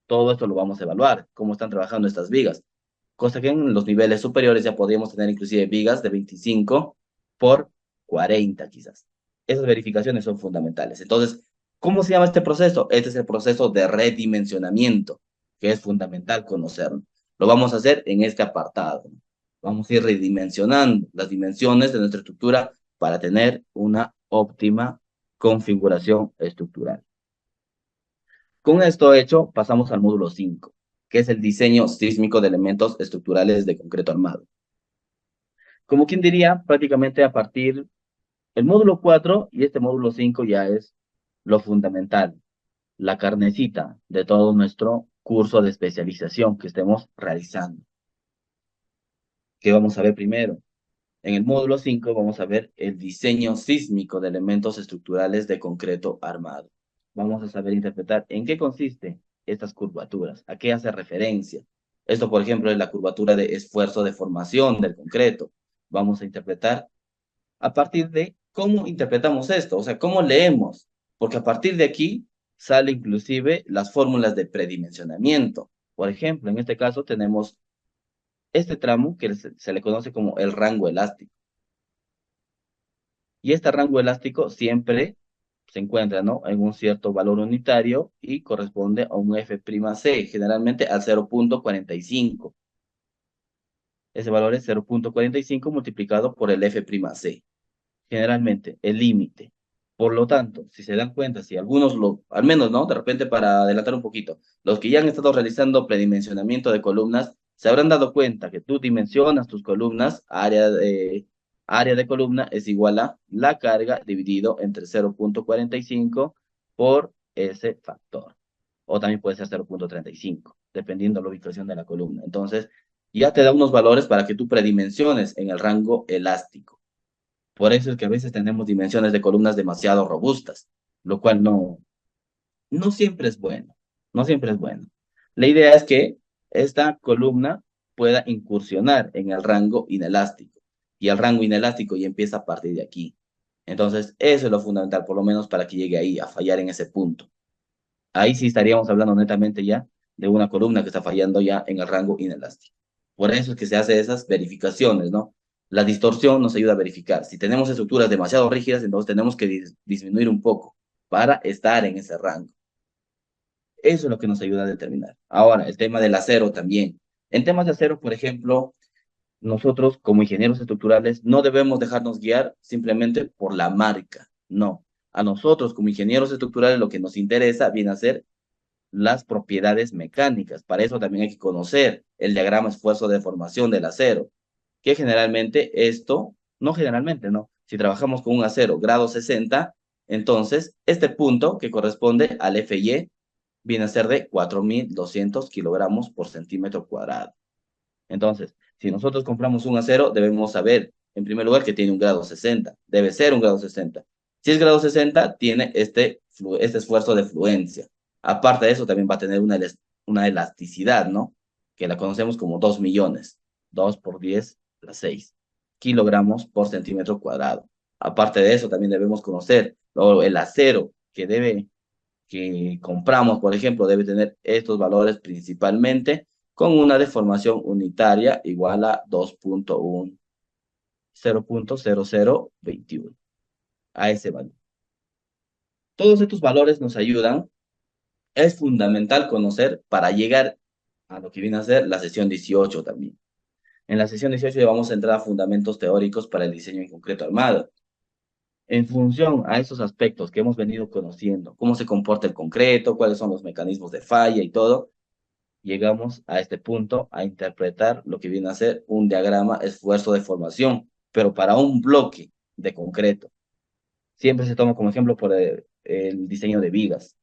Todo esto lo vamos a evaluar, cómo están trabajando estas vigas. Cosa que en los niveles superiores ya podríamos tener inclusive vigas de 25 por 40 quizás. Esas verificaciones son fundamentales. Entonces, ¿cómo se llama este proceso? Este es el proceso de redimensionamiento, que es fundamental conocerlo. Lo vamos a hacer en este apartado. Vamos a ir redimensionando las dimensiones de nuestra estructura para tener una óptima configuración estructural. Con esto hecho, pasamos al módulo 5, que es el diseño sísmico de elementos estructurales de concreto armado. Como quien diría, prácticamente a partir del módulo 4 y este módulo 5 ya es lo fundamental, la carnecita de todo nuestro curso de especialización que estemos realizando. ¿Qué vamos a ver primero? En el módulo 5 vamos a ver el diseño sísmico de elementos estructurales de concreto armado. Vamos a saber interpretar en qué consiste estas curvaturas, a qué hace referencia. Esto, por ejemplo, es la curvatura de esfuerzo de formación del concreto. Vamos a interpretar a partir de cómo interpretamos esto, o sea, cómo leemos, porque a partir de aquí sale inclusive las fórmulas de predimensionamiento. Por ejemplo, en este caso tenemos este tramo que se le conoce como el rango elástico. Y este rango elástico siempre se encuentra, ¿no?, en un cierto valor unitario y corresponde a un F'C, generalmente al 0.45. Ese valor es 0.45 multiplicado por el F'C, generalmente el límite. Por lo tanto, si se dan cuenta, si algunos al menos, ¿no?, de repente para adelantar un poquito, los que ya han estado realizando predimensionamiento de columnas, se habrán dado cuenta que tú dimensionas tus columnas, área de columna es igual a la carga dividido entre 0.45 por ese factor. O también puede ser 0.35, dependiendo de la ubicación de la columna. Entonces, ya te da unos valores para que tú predimensiones en el rango elástico. Por eso es que a veces tenemos dimensiones de columnas demasiado robustas, lo cual no siempre es bueno, no siempre es bueno. La idea es que esta columna pueda incursionar en el rango inelástico, y el rango inelástico ya empieza a partir de aquí. Entonces, eso es lo fundamental, por lo menos para que llegue ahí, a fallar en ese punto. Ahí sí estaríamos hablando netamente ya de una columna que está fallando ya en el rango inelástico. Por eso es que se hace esas verificaciones, ¿no? La distorsión nos ayuda a verificar. Si tenemos estructuras demasiado rígidas, entonces tenemos que disminuir un poco para estar en ese rango. Eso es lo que nos ayuda a determinar. Ahora, el tema del acero también. En temas de acero, por ejemplo, nosotros como ingenieros estructurales no debemos dejarnos guiar simplemente por la marca. No. A nosotros como ingenieros estructurales lo que nos interesa viene a ser las propiedades mecánicas. Para eso también hay que conocer el diagrama esfuerzo-deformación del acero, que generalmente esto, no generalmente, no. Si trabajamos con un acero grado 60, entonces este punto que corresponde al FY viene a ser de 4.200 kilogramos por centímetro cuadrado. Entonces, si nosotros compramos un acero, debemos saber, en primer lugar, que tiene un grado 60. Debe ser un grado 60. Si es grado 60, tiene este esfuerzo de fluencia. Aparte de eso, también va a tener una elasticidad, ¿no? Que la conocemos como 2 millones. 2 por 10 las 6 kilogramos por centímetro cuadrado. Aparte de eso, también debemos conocer el acero que compramos, por ejemplo, debe tener estos valores principalmente con una deformación unitaria igual a 2.1, 0.0021, a ese valor. Todos estos valores nos ayudan, es fundamental conocer para llegar a lo que viene a ser la sesión 18 también. En la sesión 18 ya vamos a entrar a fundamentos teóricos para el diseño en concreto armado. En función a esos aspectos que hemos venido conociendo, cómo se comporta el concreto, cuáles son los mecanismos de falla y todo, llegamos a este punto a interpretar lo que viene a ser un diagrama esfuerzo de formación, pero para un bloque de concreto. Siempre se toma como ejemplo por el diseño de vigas.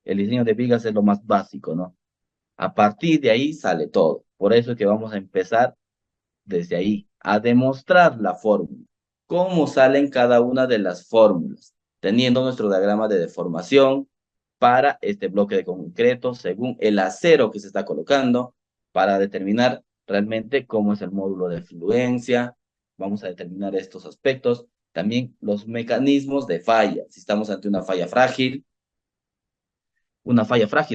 El diseño de vigas es lo más básico, ¿no? A partir de ahí sale todo. Por eso es que vamos a empezar desde ahí, a demostrar la fórmula. Cómo salen cada una de las fórmulas, teniendo nuestro diagrama de deformación para este bloque de concreto según el acero que se está colocando, para determinar realmente cómo es el módulo de fluencia. Vamos a determinar estos aspectos. También los mecanismos de falla. Si estamos ante una falla frágil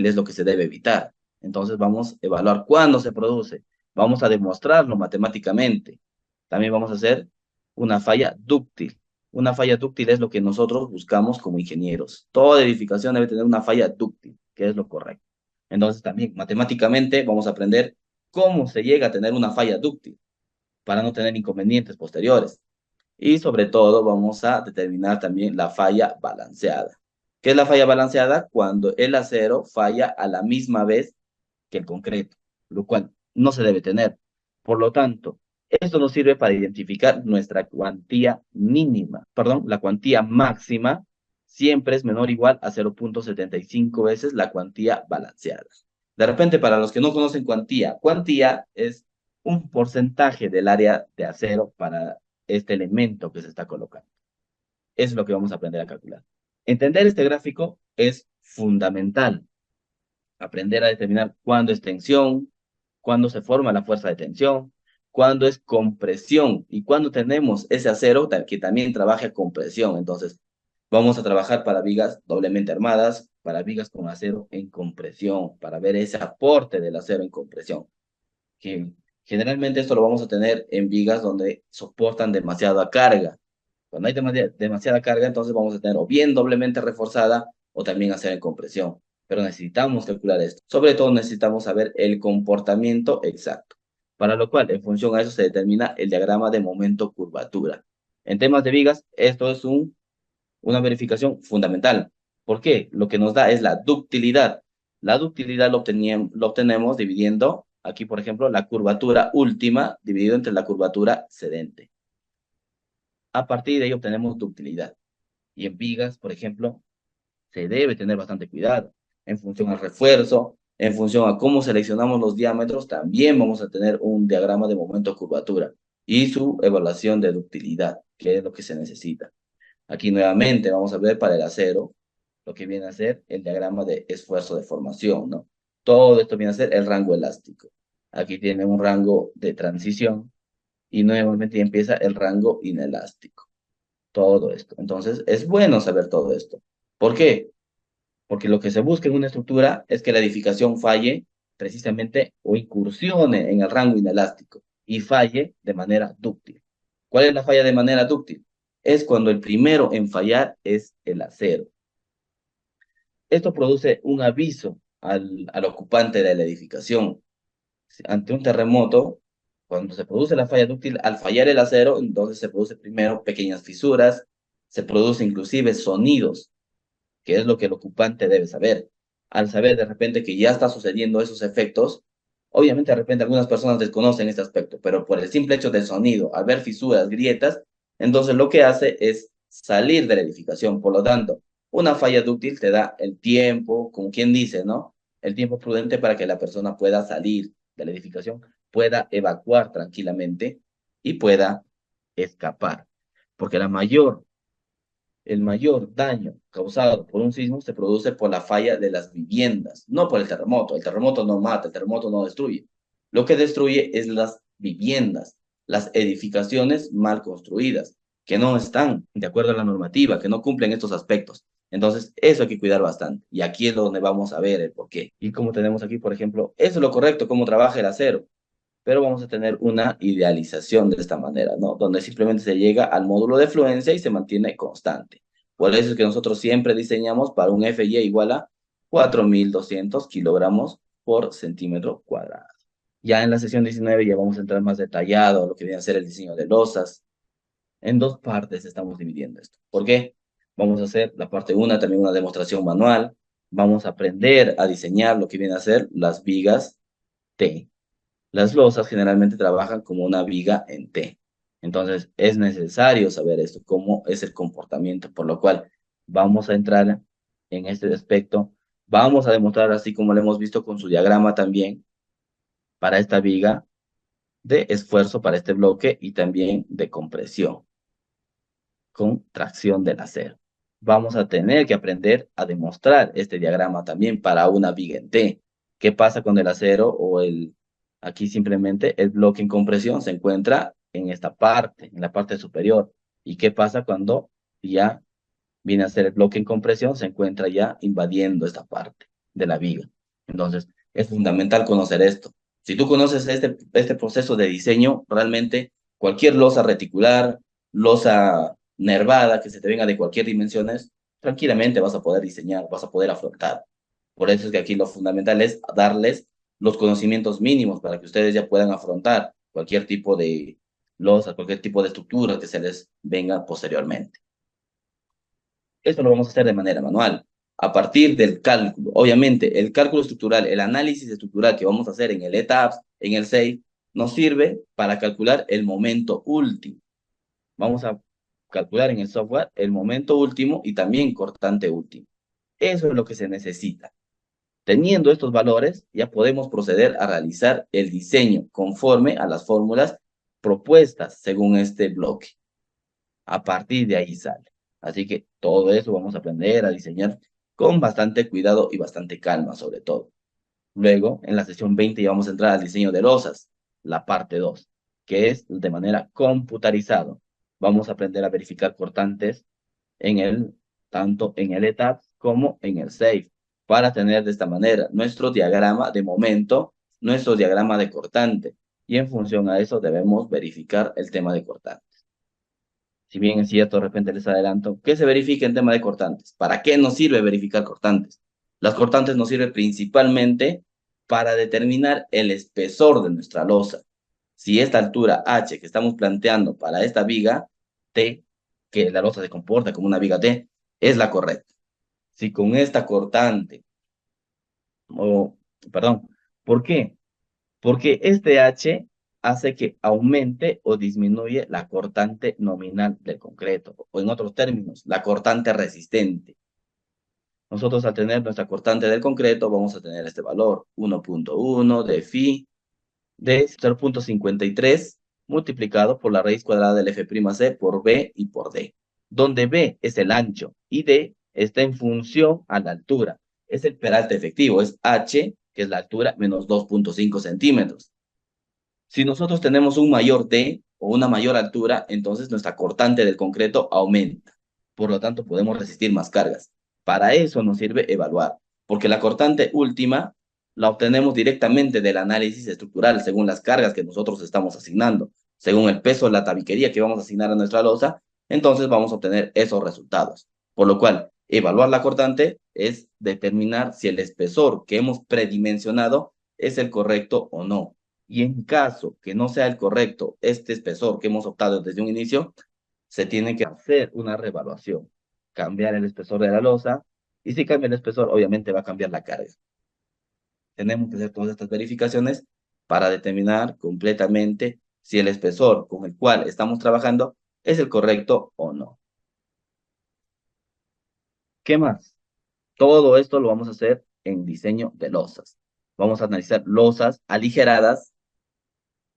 es lo que se debe evitar. Entonces vamos a evaluar cuándo se produce. Vamos a demostrarlo matemáticamente. También vamos a hacer una falla dúctil. Una falla dúctil es lo que nosotros buscamos como ingenieros. Toda edificación debe tener una falla dúctil, que es lo correcto. Entonces también matemáticamente vamos a aprender cómo se llega a tener una falla dúctil para no tener inconvenientes posteriores. Y sobre todo vamos a determinar también la falla balanceada. ¿Qué es la falla balanceada? Cuando el acero falla a la misma vez que el concreto, lo cual no se debe tener. Por lo tanto, esto nos sirve para identificar nuestra cuantía mínima, perdón, la cuantía máxima siempre es menor o igual a 0.75 veces la cuantía balanceada. De repente, para los que no conocen cuantía es un porcentaje del área de acero para este elemento que se está colocando. Eso es lo que vamos a aprender a calcular. Entender este gráfico es fundamental. Aprender a determinar cuándo es tensión, cuándo se forma la fuerza de tensión, cuándo es compresión y cuándo tenemos ese acero que también trabaja con presión. Entonces, vamos a trabajar para vigas doblemente armadas, para vigas con acero en compresión, para ver ese aporte del acero en compresión. Que generalmente esto lo vamos a tener en vigas donde soportan demasiada carga. Cuando hay demasiada carga, entonces vamos a tener o bien doblemente reforzada o también acero en compresión. Pero necesitamos calcular esto. Sobre todo necesitamos saber el comportamiento exacto. Para lo cual, en función a eso, se determina el diagrama de momento curvatura. En temas de vigas, esto es una verificación fundamental. ¿Por qué? Lo que nos da es la ductilidad. La ductilidad lo obtenemos dividiendo, aquí por ejemplo, la curvatura última dividido entre la curvatura cedente. A partir de ahí obtenemos ductilidad. Y en vigas, por ejemplo, se debe tener bastante cuidado en función al refuerzo, En función a cómo seleccionamos los diámetros, también vamos a tener un diagrama de momento curvatura y su evaluación de ductilidad, que es lo que se necesita. Aquí nuevamente vamos a ver para el acero lo que viene a ser el diagrama de esfuerzo de formación, ¿no? Todo esto viene a ser el rango elástico. Aquí tiene un rango de transición y nuevamente ya empieza el rango inelástico. Todo esto. Entonces, es bueno saber todo esto. ¿Por qué? Porque lo que se busca en una estructura es que la edificación falle precisamente o incursione en el rango inelástico y falle de manera dúctil. ¿Cuál es la falla de manera dúctil? Es cuando el primero en fallar es el acero. Esto produce un aviso al ocupante de la edificación. Ante un terremoto, cuando se produce la falla dúctil, al fallar el acero, entonces se produce primero pequeñas fisuras, se produce inclusive sonidos, que es lo que el ocupante debe saber. Al saber de repente que ya está sucediendo esos efectos, obviamente de repente algunas personas desconocen este aspecto, pero por el simple hecho del sonido, al ver fisuras, grietas, entonces lo que hace es salir de la edificación. Por lo tanto, una falla dúctil te da el tiempo, como quien dice, ¿no? El tiempo prudente para que la persona pueda salir de la edificación, pueda evacuar tranquilamente y pueda escapar. Porque el mayor daño causado por un sismo se produce por la falla de las viviendas, no por el terremoto. El terremoto no mata, el terremoto no destruye. Lo que destruye es las viviendas, las edificaciones mal construidas, que no están de acuerdo a la normativa, que no cumplen estos aspectos. Entonces, eso hay que cuidar bastante. Y aquí es donde vamos a ver el porqué. Y como tenemos aquí, por ejemplo, eso es lo correcto, cómo trabaja el acero, pero vamos a tener una idealización de esta manera, ¿no? Donde simplemente se llega al módulo de fluencia y se mantiene constante. Por eso es que nosotros siempre diseñamos para un FY igual a 4.200 kilogramos por centímetro cuadrado. Ya en la sesión 19 ya vamos a entrar más detallado a lo que viene a ser el diseño de losas. En dos partes estamos dividiendo esto. ¿Por qué? Vamos a hacer la parte 1, también una demostración manual. Vamos a aprender a diseñar lo que viene a ser las vigas T. Las losas generalmente trabajan como una viga en T. Entonces, es necesario saber esto, cómo es el comportamiento, por lo cual vamos a entrar en este aspecto. Vamos a demostrar, así como lo hemos visto con su diagrama también, para esta viga de esfuerzo para este bloque y también de compresión con tracción del acero. Vamos a tener que aprender a demostrar este diagrama también para una viga en T. ¿Qué pasa con el acero o aquí simplemente el bloque en compresión se encuentra en esta parte, en la parte superior? ¿Y qué pasa cuando ya viene a ser el bloque en compresión? Se encuentra ya invadiendo esta parte de la viga. Entonces, es fundamental conocer esto. Si tú conoces este proceso de diseño, realmente cualquier losa reticular, losa nervada que se te venga de cualquier dimensiones, tranquilamente vas a poder diseñar, vas a poder afrontar. Por eso es que aquí lo fundamental es darles los conocimientos mínimos para que ustedes ya puedan afrontar cualquier tipo de losa, cualquier tipo de estructura que se les venga posteriormente. Esto lo vamos a hacer de manera manual, a partir del cálculo. Obviamente, el cálculo estructural, el análisis estructural que vamos a hacer en el ETABS, en el SAFE, nos sirve para calcular el momento último. Vamos a calcular en el software el momento último y también cortante último. Eso es lo que se necesita. Teniendo estos valores, ya podemos proceder a realizar el diseño conforme a las fórmulas propuestas según este bloque. A partir de ahí sale. Así que todo eso vamos a aprender a diseñar con bastante cuidado y bastante calma, sobre todo. Luego, en la sesión 20 ya vamos a entrar al diseño de losas, la parte 2, que es de manera computarizado. Vamos a aprender a verificar cortantes tanto en el ETAP como en el SAFE, para tener de esta manera nuestro diagrama de momento, nuestro diagrama de cortante, y en función a eso debemos verificar el tema de cortante. Si bien es cierto, de repente les adelanto, ¿qué se verifica en tema de cortantes? ¿Para qué nos sirve verificar cortantes? Las cortantes nos sirven principalmente para determinar el espesor de nuestra losa. Si esta altura H que estamos planteando para esta viga T, que la losa se comporta como una viga T, es la correcta. Si con esta cortante, perdón, ¿por qué? Porque este H hace que aumente o disminuye la cortante nominal del concreto, o en otros términos, la cortante resistente. Nosotros al tener nuestra cortante del concreto vamos a tener este valor, 1.1 de phi de 0.53 multiplicado por la raíz cuadrada del F'C por B y por D, donde B es el ancho y D está en función a la altura. Es el peralte efectivo, es H, que es la altura, menos 2.5 centímetros. Si nosotros tenemos un mayor D o una mayor altura, entonces nuestra cortante del concreto aumenta. Por lo tanto, podemos resistir más cargas. Para eso nos sirve evaluar, porque la cortante última la obtenemos directamente del análisis estructural, según las cargas que nosotros estamos asignando, según el peso de la tabiquería que vamos a asignar a nuestra losa, entonces vamos a obtener esos resultados. Por lo cual, evaluar la cortante es determinar si el espesor que hemos predimensionado es el correcto o no. Y en caso que no sea el correcto este espesor que hemos optado desde un inicio, se tiene que hacer una reevaluación, cambiar el espesor de la losa, y si cambia el espesor, obviamente va a cambiar la carga. Tenemos que hacer todas estas verificaciones para determinar completamente si el espesor con el cual estamos trabajando es el correcto o no. ¿Qué más? Todo esto lo vamos a hacer en diseño de losas. Vamos a analizar losas aligeradas.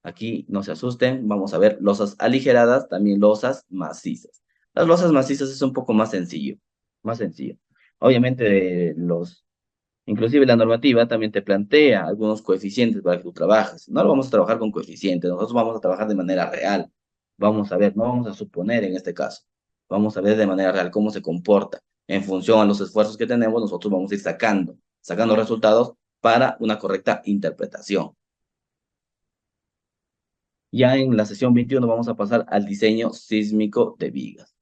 Aquí no se asusten, vamos a ver losas aligeradas, también losas macizas. Las losas macizas es un poco más sencillo, más sencillo. Obviamente inclusive la normativa también te plantea algunos coeficientes para que tú trabajes. No lo vamos a trabajar con coeficientes, nosotros vamos a trabajar de manera real. Vamos a ver, no vamos a suponer en este caso. Vamos a ver de manera real cómo se comporta. En función a los esfuerzos que tenemos, nosotros vamos a ir sacando resultados para una correcta interpretación. Ya en la sesión 21 vamos a pasar al diseño sísmico de vigas.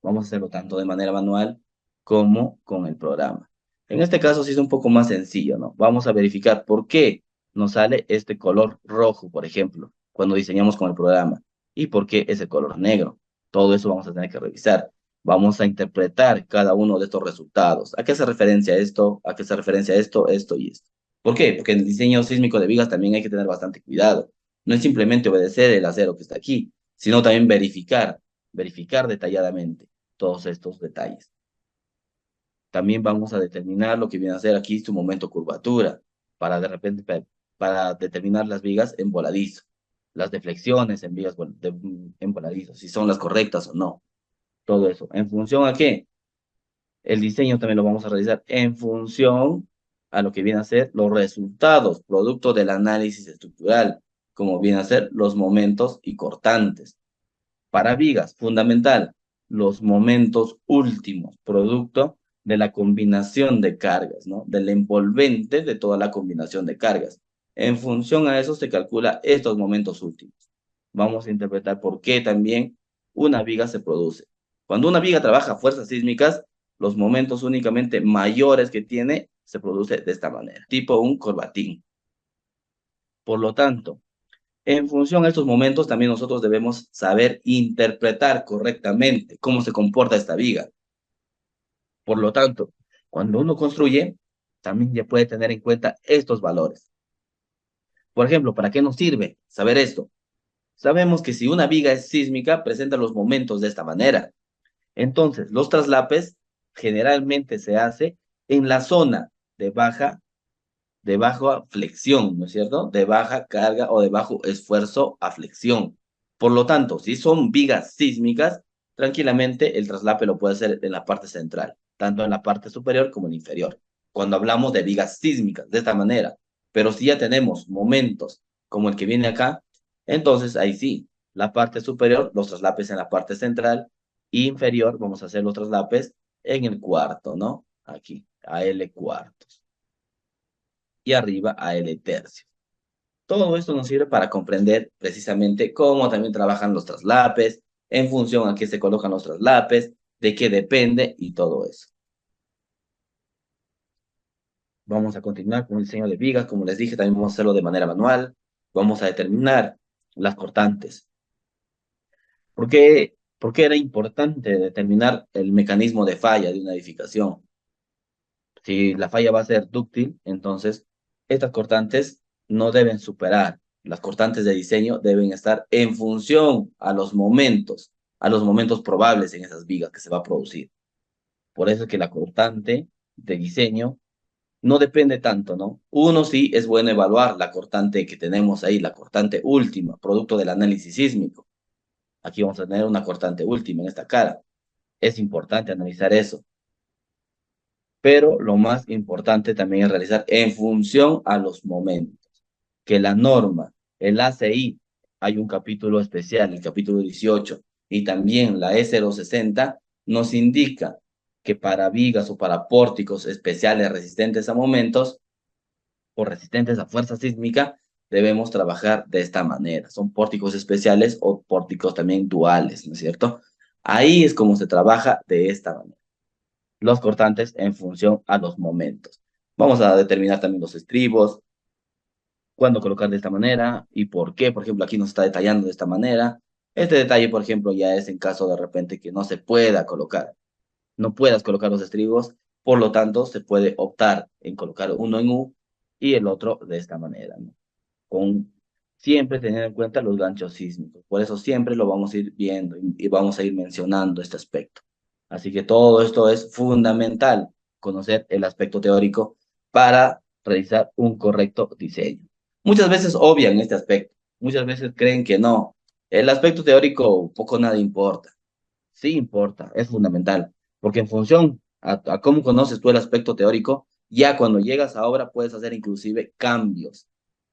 Vamos a hacerlo tanto de manera manual como con el programa. En este caso sí es un poco más sencillo, ¿no? Vamos a verificar por qué nos sale este color rojo, por ejemplo, cuando diseñamos con el programa, y por qué es el color negro. Todo eso vamos a tener que revisar. Vamos a interpretar cada uno de estos resultados. ¿A qué hace referencia esto? ¿A qué hace referencia esto, esto y esto? ¿Por qué? Porque en el diseño sísmico de vigas también hay que tener bastante cuidado. No es simplemente obedecer el acero que está aquí, sino también verificar detalladamente todos estos detalles. También vamos a determinar lo que viene a ser aquí su momento curvatura, para de repente, para determinar las vigas en voladizo, las deflexiones en vigas en voladizo, si son las correctas o no. Todo eso. ¿En función a qué? El diseño también lo vamos a realizar en función a lo que viene a ser los resultados, producto del análisis estructural, como viene a ser los momentos y cortantes. Para vigas, fundamental, los momentos últimos, producto de la combinación de cargas, ¿no? Del envolvente de toda la combinación de cargas. En función a eso se calcula estos momentos últimos. Vamos a interpretar por qué también una viga se produce. Cuando una viga trabaja a fuerzas sísmicas, los momentos únicamente mayores que tiene se produce de esta manera, tipo un corbatín. Por lo tanto, en función a estos momentos, también nosotros debemos saber interpretar correctamente cómo se comporta esta viga. Por lo tanto, cuando uno construye, también ya puede tener en cuenta estos valores. Por ejemplo, ¿para qué nos sirve saber esto? Sabemos que si una viga es sísmica, presenta los momentos de esta manera. Entonces, los traslapes generalmente se hace en la zona de baja flexión, ¿no es cierto? De baja carga o de bajo esfuerzo a flexión. Por lo tanto, si son vigas sísmicas, tranquilamente el traslape lo puede hacer en la parte central, tanto en la parte superior como en la inferior. Cuando hablamos de vigas sísmicas, de esta manera. Pero si ya tenemos momentos como el que viene acá, entonces ahí sí, la parte superior, los traslapes en la parte central, y inferior, vamos a hacer los traslapes en el cuarto, ¿no? Aquí, a L cuartos y arriba a L tercios. Todo esto nos sirve para comprender precisamente cómo también trabajan los traslapes, en función a qué se colocan los traslapes, de qué depende y todo eso. Vamos a continuar con el diseño de vigas, como les dije, también vamos a hacerlo de manera manual. Vamos a determinar las cortantes. ¿Por qué era importante determinar el mecanismo de falla de una edificación? Si la falla va a ser dúctil, entonces estas cortantes no deben superar. Las cortantes de diseño deben estar en función a los momentos probables en esas vigas que se va a producir. Por eso es que la cortante de diseño no depende tanto, ¿no? Uno sí es bueno evaluar la cortante que tenemos ahí, la cortante última, producto del análisis sísmico. Aquí vamos a tener una cortante última en esta cara. Es importante analizar eso. Pero lo más importante también es realizar en función a los momentos. Que la norma, el ACI, hay un capítulo especial, el capítulo 18, y también la E060 nos indica que para vigas o para pórticos especiales resistentes a momentos o resistentes a fuerza sísmica, debemos trabajar de esta manera. Son pórticos especiales o pórticos también duales, ¿no es cierto? Ahí es como se trabaja de esta manera. Los cortantes en función a los momentos. Vamos a determinar también los estribos, cuándo colocar de esta manera y por qué. Por ejemplo, aquí nos está detallando de esta manera. Este detalle, por ejemplo, ya es en caso de repente que no se pueda colocar. No puedas colocar los estribos, por lo tanto, se puede optar en colocar uno en U y el otro de esta manera, ¿no? Con siempre teniendo en cuenta los ganchos sísmicos. Por eso siempre lo vamos a ir viendo y vamos a ir mencionando este aspecto. Así que todo esto es fundamental, conocer el aspecto teórico para realizar un correcto diseño. Muchas veces obvian este aspecto, muchas veces creen que no. El aspecto teórico poco nada importa. Sí importa, es fundamental, porque en función a cómo conoces tú el aspecto teórico, ya cuando llegas a obra puedes hacer inclusive cambios.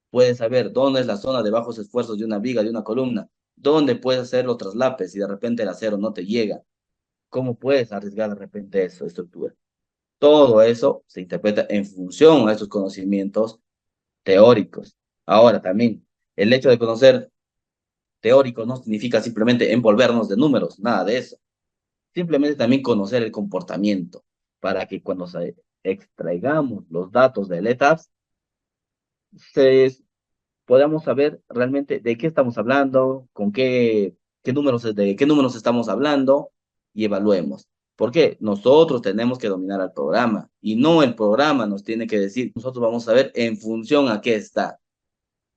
Puedes saber dónde es la zona de bajos esfuerzos de una viga, de una columna, dónde puedes hacer los traslapes si de repente el acero no te llega, cómo puedes arriesgar de repente eso, estructura. Todo eso se interpreta en función a estos conocimientos teóricos. Ahora también, el hecho de conocer teórico no significa simplemente envolvernos de números, nada de eso. Simplemente también conocer el comportamiento para que cuando extraigamos los datos del ETABS, se podamos saber realmente de qué estamos hablando, con qué números, de qué números estamos hablando y evaluemos. Porque nosotros tenemos que dominar al programa y no el programa nos tiene que decir, nosotros vamos a ver en función a qué está.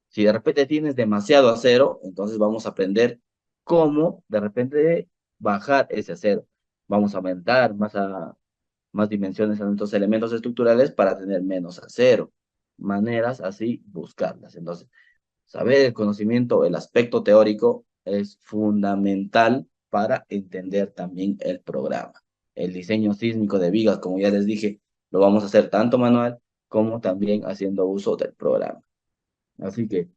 Si de repente tienes demasiado acero, entonces vamos a aprender cómo de repente bajar ese acero. Vamos a aumentar más dimensiones a nuestros elementos estructurales para tener menos acero. Maneras así buscarlas. Entonces, saber el conocimiento, el aspecto teórico es fundamental para entender también el programa. El diseño sísmico de vigas, como ya les dije, lo vamos a hacer tanto manual como también haciendo uso del programa. Así que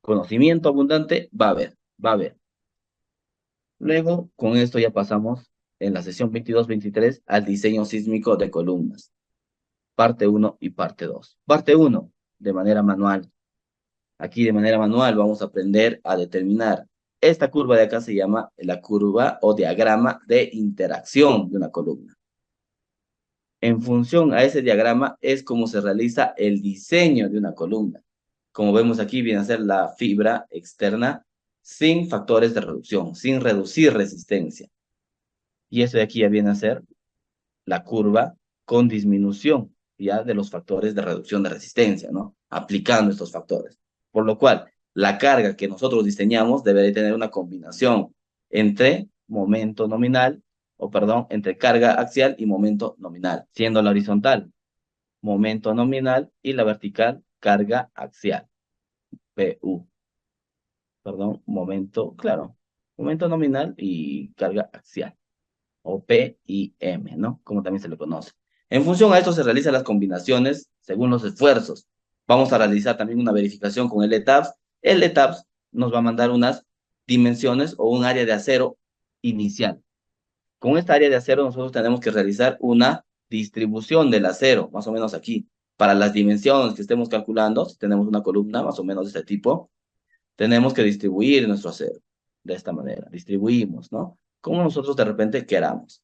conocimiento abundante va a haber, va a haber. Luego, con esto ya pasamos en la sesión 22-23 al diseño sísmico de columnas, parte 1 y parte 2. Parte 1, de manera manual. Aquí de manera manual vamos a aprender a determinar. Esta curva de acá se llama la curva o diagrama de interacción de una columna. En función a ese diagrama es como se realiza el diseño de una columna. Como vemos aquí viene a ser la fibra externa sin factores de reducción, sin reducir resistencia. Y eso de aquí ya viene a ser la curva con disminución ya de los factores de reducción de resistencia, ¿no? Aplicando estos factores. Por lo cual, la carga que nosotros diseñamos debe de tener una combinación entre momento nominal, o perdón, entre carga axial y momento nominal, siendo la horizontal momento nominal y la vertical carga axial, PU. Perdón, momento, claro, momento nominal y carga axial o P y M, ¿no? Como también se le conoce. En función a esto se realizan las combinaciones según los esfuerzos. Vamos a realizar también una verificación con el ETABS. El ETABS nos va a mandar unas dimensiones o un área de acero inicial. Con esta área de acero nosotros tenemos que realizar una distribución del acero, más o menos aquí. Para las dimensiones que estemos calculando, si tenemos una columna más o menos de este tipo, tenemos que distribuir nuestro acero de esta manera. Distribuimos, ¿no? Como nosotros de repente queramos.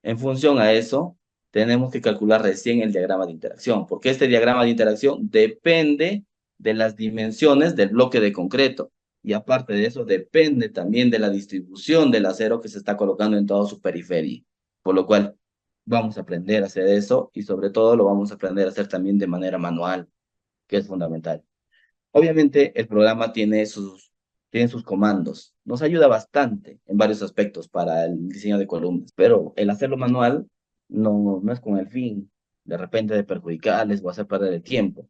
En función a eso, tenemos que calcular recién el diagrama de interacción, porque este diagrama de interacción depende de las dimensiones del bloque de concreto. Y aparte de eso, depende también de la distribución del acero que se está colocando en toda su periferia. Por lo cual, vamos a aprender a hacer eso y sobre todo lo vamos a aprender a hacer también de manera manual, que es fundamental. Obviamente, el programa tiene sus comandos. Nos ayuda bastante en varios aspectos para el diseño de columnas, pero el hacerlo manual no es con el fin de repente de perjudicarles o hacer perder el tiempo.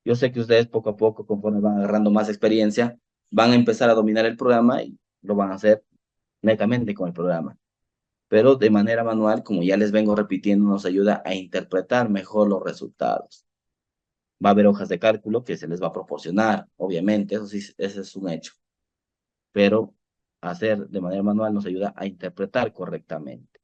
Yo sé que ustedes poco a poco, conforme van agarrando más experiencia, van a empezar a dominar el programa y lo van a hacer netamente con el programa. Pero de manera manual, como ya les vengo repitiendo, nos ayuda a interpretar mejor los resultados. Va a haber hojas de cálculo que se les va a proporcionar, obviamente, eso sí, ese es un hecho. Pero hacer de manera manual nos ayuda a interpretar correctamente.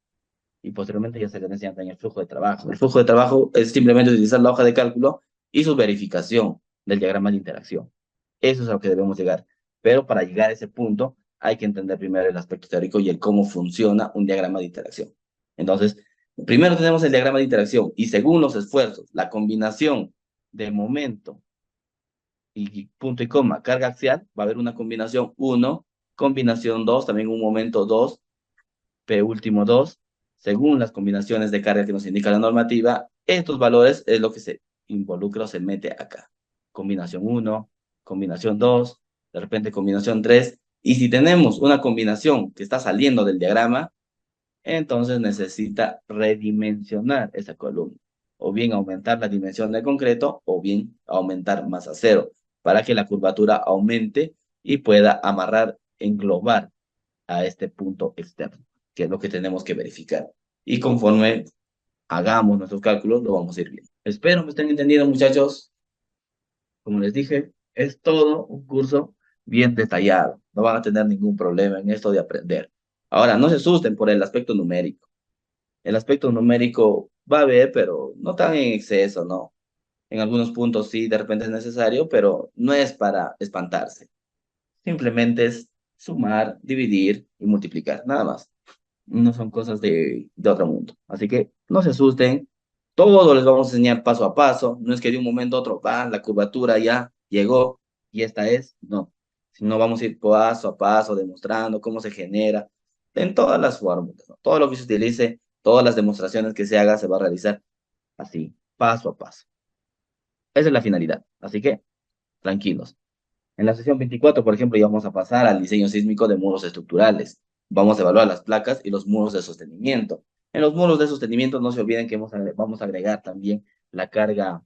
Y posteriormente ya se les enseña también el flujo de trabajo. El flujo de trabajo es simplemente utilizar la hoja de cálculo y su verificación del diagrama de interacción. Eso es a lo que debemos llegar. Pero para llegar a ese punto hay que entender primero el aspecto teórico y el cómo funciona un diagrama de interacción. Entonces, primero tenemos el diagrama de interacción y según los esfuerzos, la combinación de momento y punto y coma, carga axial, va a haber una combinación 1, combinación 2, también un momento 2, P último 2, según las combinaciones de carga que nos indica la normativa, estos valores es lo que se involucra o se mete acá. Combinación 1, combinación 2, de repente combinación 3, y si tenemos una combinación que está saliendo del diagrama, entonces necesita redimensionar esa columna, o bien aumentar la dimensión del concreto, o bien aumentar masa cero, para que la curvatura aumente y pueda amarrar, englobar a este punto externo, que es lo que tenemos que verificar. Y conforme hagamos nuestros cálculos, lo vamos a ir viendo. Espero me estén entendiendo, muchachos. Como les dije, es todo un curso bien detallado. No van a tener ningún problema en esto de aprender. Ahora, no se asusten por el aspecto numérico. El aspecto numérico va a haber, pero no tan en exceso, ¿no? En algunos puntos sí, de repente es necesario, pero no es para espantarse. Simplemente es sumar, dividir y multiplicar, nada más. No son cosas de otro mundo. Así que no se asusten, todo les vamos a enseñar paso a paso, no es que de un momento a otro, la curvatura ya llegó y esta es, no, sino vamos a ir paso a paso demostrando cómo se genera en todas las fórmulas, ¿no? Todo lo que se utilice, todas las demostraciones que se haga se va a realizar así, paso a paso. Esa es la finalidad, así que tranquilos. En la sesión 24, por ejemplo, ya vamos a pasar al diseño sísmico de muros estructurales. Vamos a evaluar las placas y los muros de sostenimiento. En los muros de sostenimiento no se olviden que vamos a agregar también la carga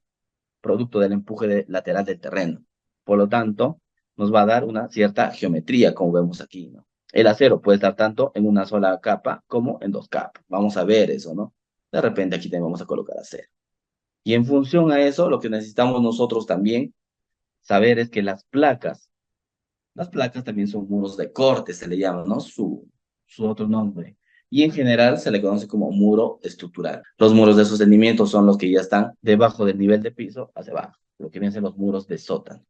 producto del lateral del terreno. Por lo tanto, nos va a dar una cierta geometría, como vemos aquí, ¿no? El acero puede estar tanto en una sola capa como en dos capas. Vamos a ver eso, ¿no? De repente aquí también vamos a colocar acero. Y en función a eso, lo que necesitamos nosotros también saber es que las placas también son muros de corte, se le llama, ¿no? Su otro nombre. Y en general se le conoce como muro estructural. Los muros de sostenimiento son los que ya están debajo del nivel de piso hacia abajo, lo que vienen a ser los muros de sótano.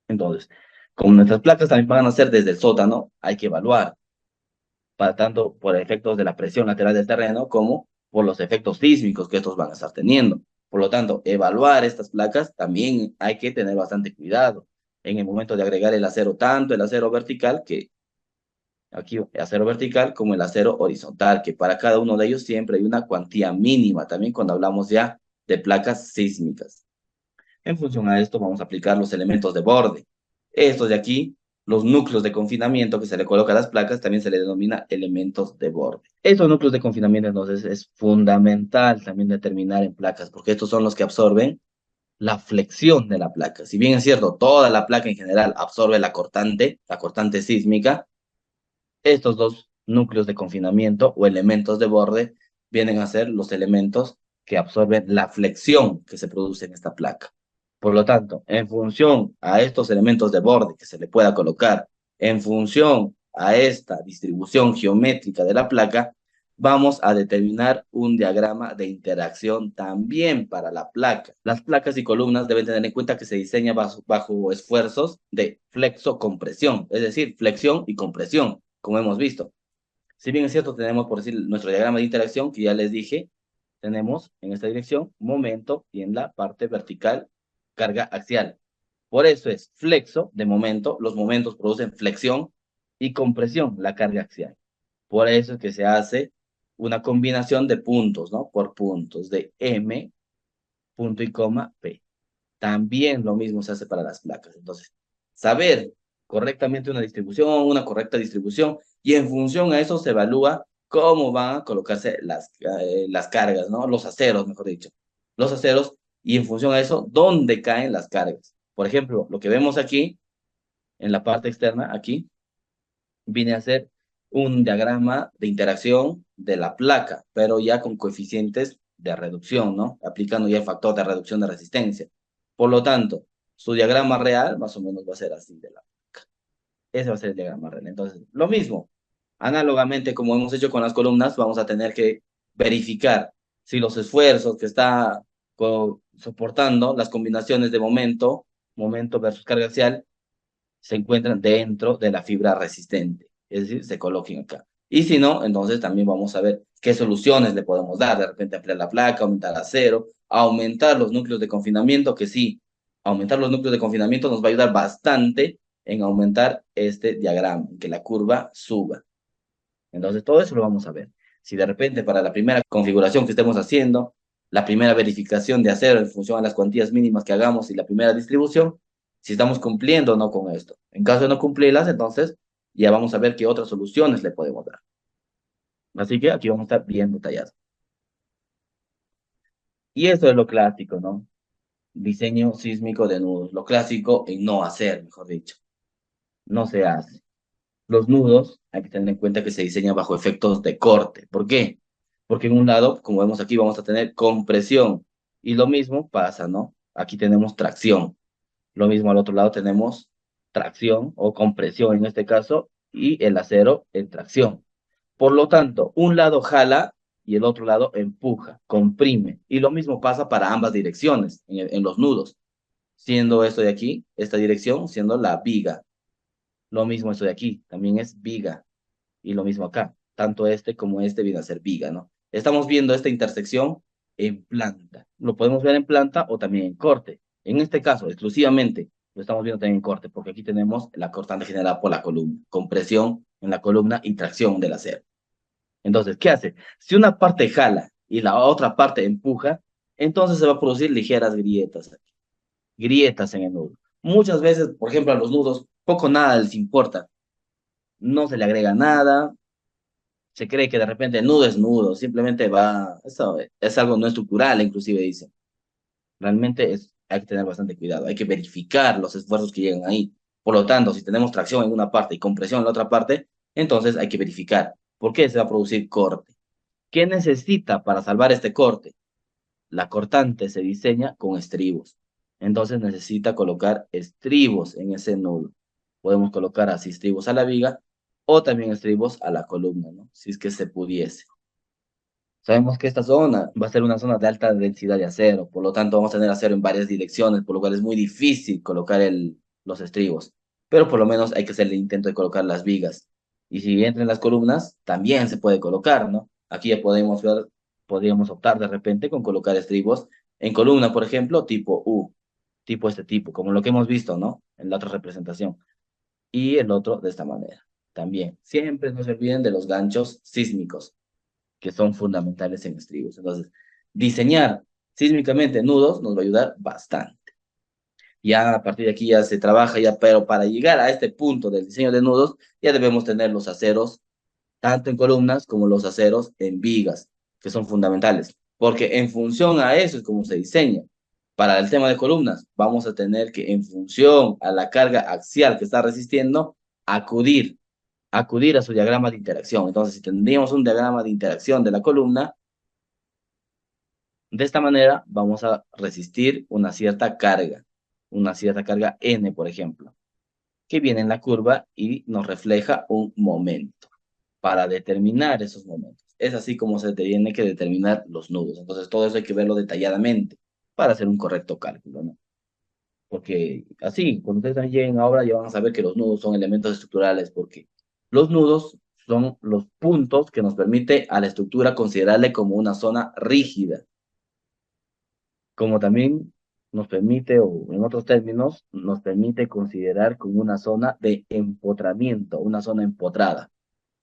Entonces, como nuestras placas también van a ser desde el sótano, hay que evaluar, para tanto por efectos de la presión lateral del terreno como por los efectos sísmicos que estos van a estar teniendo. Por lo tanto, evaluar estas placas también hay que tener bastante cuidado en el momento de agregar el acero, tanto el acero vertical, que aquí el acero vertical, como el acero horizontal, que para cada uno de ellos siempre hay una cuantía mínima, también cuando hablamos ya de placas sísmicas. En función a esto vamos a aplicar los elementos de borde. Estos de aquí, los núcleos de confinamiento que se le coloca a las placas, también se le denomina elementos de borde. Estos núcleos de confinamiento entonces es fundamental también determinar en placas, porque estos son los que absorben la flexión de la placa. Si bien es cierto, toda la placa en general absorbe la cortante sísmica, estos dos núcleos de confinamiento o elementos de borde vienen a ser los elementos que absorben la flexión que se produce en esta placa. Por lo tanto, en función a estos elementos de borde que se le pueda colocar, en función a esta distribución geométrica de la placa, vamos a determinar un diagrama de interacción también para la placa. Las placas y columnas deben tener en cuenta que se diseña bajo esfuerzos de flexo-compresión, es decir, flexión y compresión, como hemos visto. Si bien es cierto, tenemos, por decir, nuestro diagrama de interacción, que ya les dije, tenemos en esta dirección momento y en la parte vertical carga axial. Por eso es flexo de momento, los momentos producen flexión y compresión, la carga axial. Por eso es que se hace una combinación de puntos, ¿no? Por puntos de M, punto y coma, P. También lo mismo se hace para las placas. Entonces, saber correctamente una correcta distribución, y en función a eso se evalúa cómo van a colocarse las cargas, ¿no? Los aceros, mejor dicho. Los aceros, y en función a eso, dónde caen las cargas. Por ejemplo, lo que vemos aquí, en la parte externa, aquí, viene a ser un diagrama de interacción de la placa, pero ya con coeficientes de reducción, ¿no? Aplicando ya el factor de reducción de resistencia. Por lo tanto, su diagrama real más o menos va a ser así de la placa. Ese va a ser el diagrama real. Entonces, lo mismo, análogamente como hemos hecho con las columnas, vamos a tener que verificar si los esfuerzos que está soportando, las combinaciones de momento versus carga axial, se encuentran dentro de la fibra resistente, es decir, se coloquen acá. Y si no, entonces también vamos a ver qué soluciones le podemos dar, de repente ampliar la placa, aumentar acero, aumentar los núcleos de confinamiento, que sí, aumentar los núcleos de confinamiento nos va a ayudar bastante en aumentar este diagrama, en que la curva suba. Entonces todo eso lo vamos a ver. Si de repente para la primera configuración que estemos haciendo, la primera verificación de acero en función a las cuantías mínimas que hagamos y la primera distribución, si estamos cumpliendo o no con esto. En caso de no cumplirlas, entonces ya vamos a ver qué otras soluciones le podemos dar. Así que aquí vamos a estar bien detallados. Y esto es lo clásico, ¿no? Diseño sísmico de nudos. Lo clásico en no hacer, mejor dicho. No se hace. Los nudos, hay que tener en cuenta que se diseñan bajo efectos de corte. ¿Por qué? Porque en un lado, como vemos aquí, vamos a tener compresión. Y lo mismo pasa, ¿no? Aquí tenemos tracción. Lo mismo al otro lado tenemos tracción o compresión en este caso y el acero en tracción. Por lo tanto, un lado jala y el otro lado empuja, comprime. Y lo mismo pasa para ambas direcciones en los nudos. Siendo esto de aquí, esta dirección, siendo la viga. Lo mismo esto de aquí, también es viga. Y lo mismo acá, tanto este como este viene a ser viga, ¿no? Estamos viendo esta intersección en planta. Lo podemos ver en planta o también en corte. En este caso, exclusivamente, lo estamos viendo también en corte, porque aquí tenemos la cortante generada por la columna, compresión en la columna y tracción del acero. Entonces, ¿qué hace? Si una parte jala y la otra parte empuja, entonces se va a producir ligeras grietas aquí, grietas en el nudo. Muchas veces, por ejemplo, a los nudos, poco nada les importa. No se le agrega nada, se cree que de repente el nudo es nudo, simplemente va, eso es algo no estructural, inclusive dice. Realmente hay que tener bastante cuidado, hay que verificar los esfuerzos que llegan ahí. Por lo tanto, si tenemos tracción en una parte y compresión en la otra parte, entonces hay que verificar por qué se va a producir corte. ¿Qué necesita para salvar este corte? La cortante se diseña con estribos. Entonces necesita colocar estribos en ese nudo. Podemos colocar así estribos a la viga o también estribos a la columna, ¿no? Si es que se pudiese. Sabemos que esta zona va a ser una zona de alta densidad de acero, por lo tanto vamos a tener acero en varias direcciones, por lo cual es muy difícil colocar los estribos. Pero por lo menos hay que hacer el intento de colocar las vigas. Y si entran las columnas, también se puede colocar, ¿no? Aquí ya podemos ver, podríamos optar de repente con colocar estribos en columna, por ejemplo, tipo U, tipo este tipo, como lo que hemos visto, ¿no? En la otra representación. Y el otro de esta manera, también. Siempre no se olviden de los ganchos sísmicos que son fundamentales en estribos. Entonces, diseñar sísmicamente nudos nos va a ayudar bastante. Ya a partir de aquí ya se trabaja ya, pero para llegar a este punto del diseño de nudos, ya debemos tener los aceros tanto en columnas como los aceros en vigas, que son fundamentales, porque en función a eso es como se diseña. Para el tema de columnas, vamos a tener que, en función a la carga axial que está resistiendo, acudir a su diagrama de interacción. Entonces, si tendríamos un diagrama de interacción de la columna, de esta manera vamos a resistir una cierta carga N, por ejemplo, que viene en la curva y nos refleja un momento para determinar esos momentos. Es así como se tiene que determinar los nudos. Entonces, todo eso hay que verlo detalladamente para hacer un correcto cálculo, ¿no? Porque así, cuando ustedes también lleguen ahora, ya van a saber que los nudos son elementos estructurales, porque los nudos son los puntos que nos permite a la estructura considerarle como una zona rígida, como también nos permite, o en otros términos, nos permite considerar como una zona de empotramiento, una zona empotrada.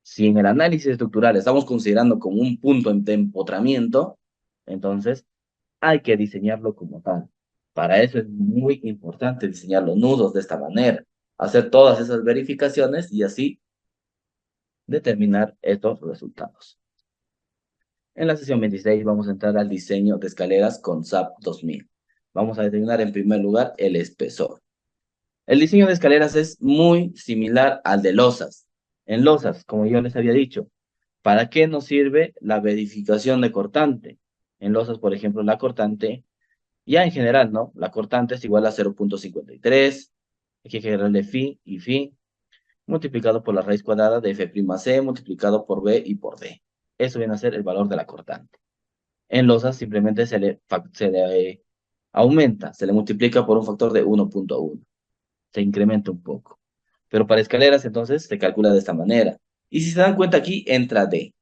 Si en el análisis estructural estamos considerando como un punto de empotramiento, entonces hay que diseñarlo como tal. Para eso es muy importante diseñar los nudos de esta manera, hacer todas esas verificaciones y así determinar estos resultados. En la sesión 26 vamos a entrar al diseño de escaleras con SAP 2000. Vamos a determinar en primer lugar el espesor. El diseño de escaleras es muy similar al de losas. En losas, como yo les había dicho, ¿para qué nos sirve la verificación de cortante? En losas, por ejemplo, la cortante, ya en general, ¿no? La cortante es igual a 0.53, hay que agregarle phi y phi, multiplicado por la raíz cuadrada de f'C, multiplicado por b y por d. Eso viene a ser el valor de la cortante. En losas simplemente se le aumenta, se le multiplica por un factor de 1.1. Se incrementa un poco. Pero para escaleras, entonces, se calcula de esta manera. Y si se dan cuenta aquí, entra D.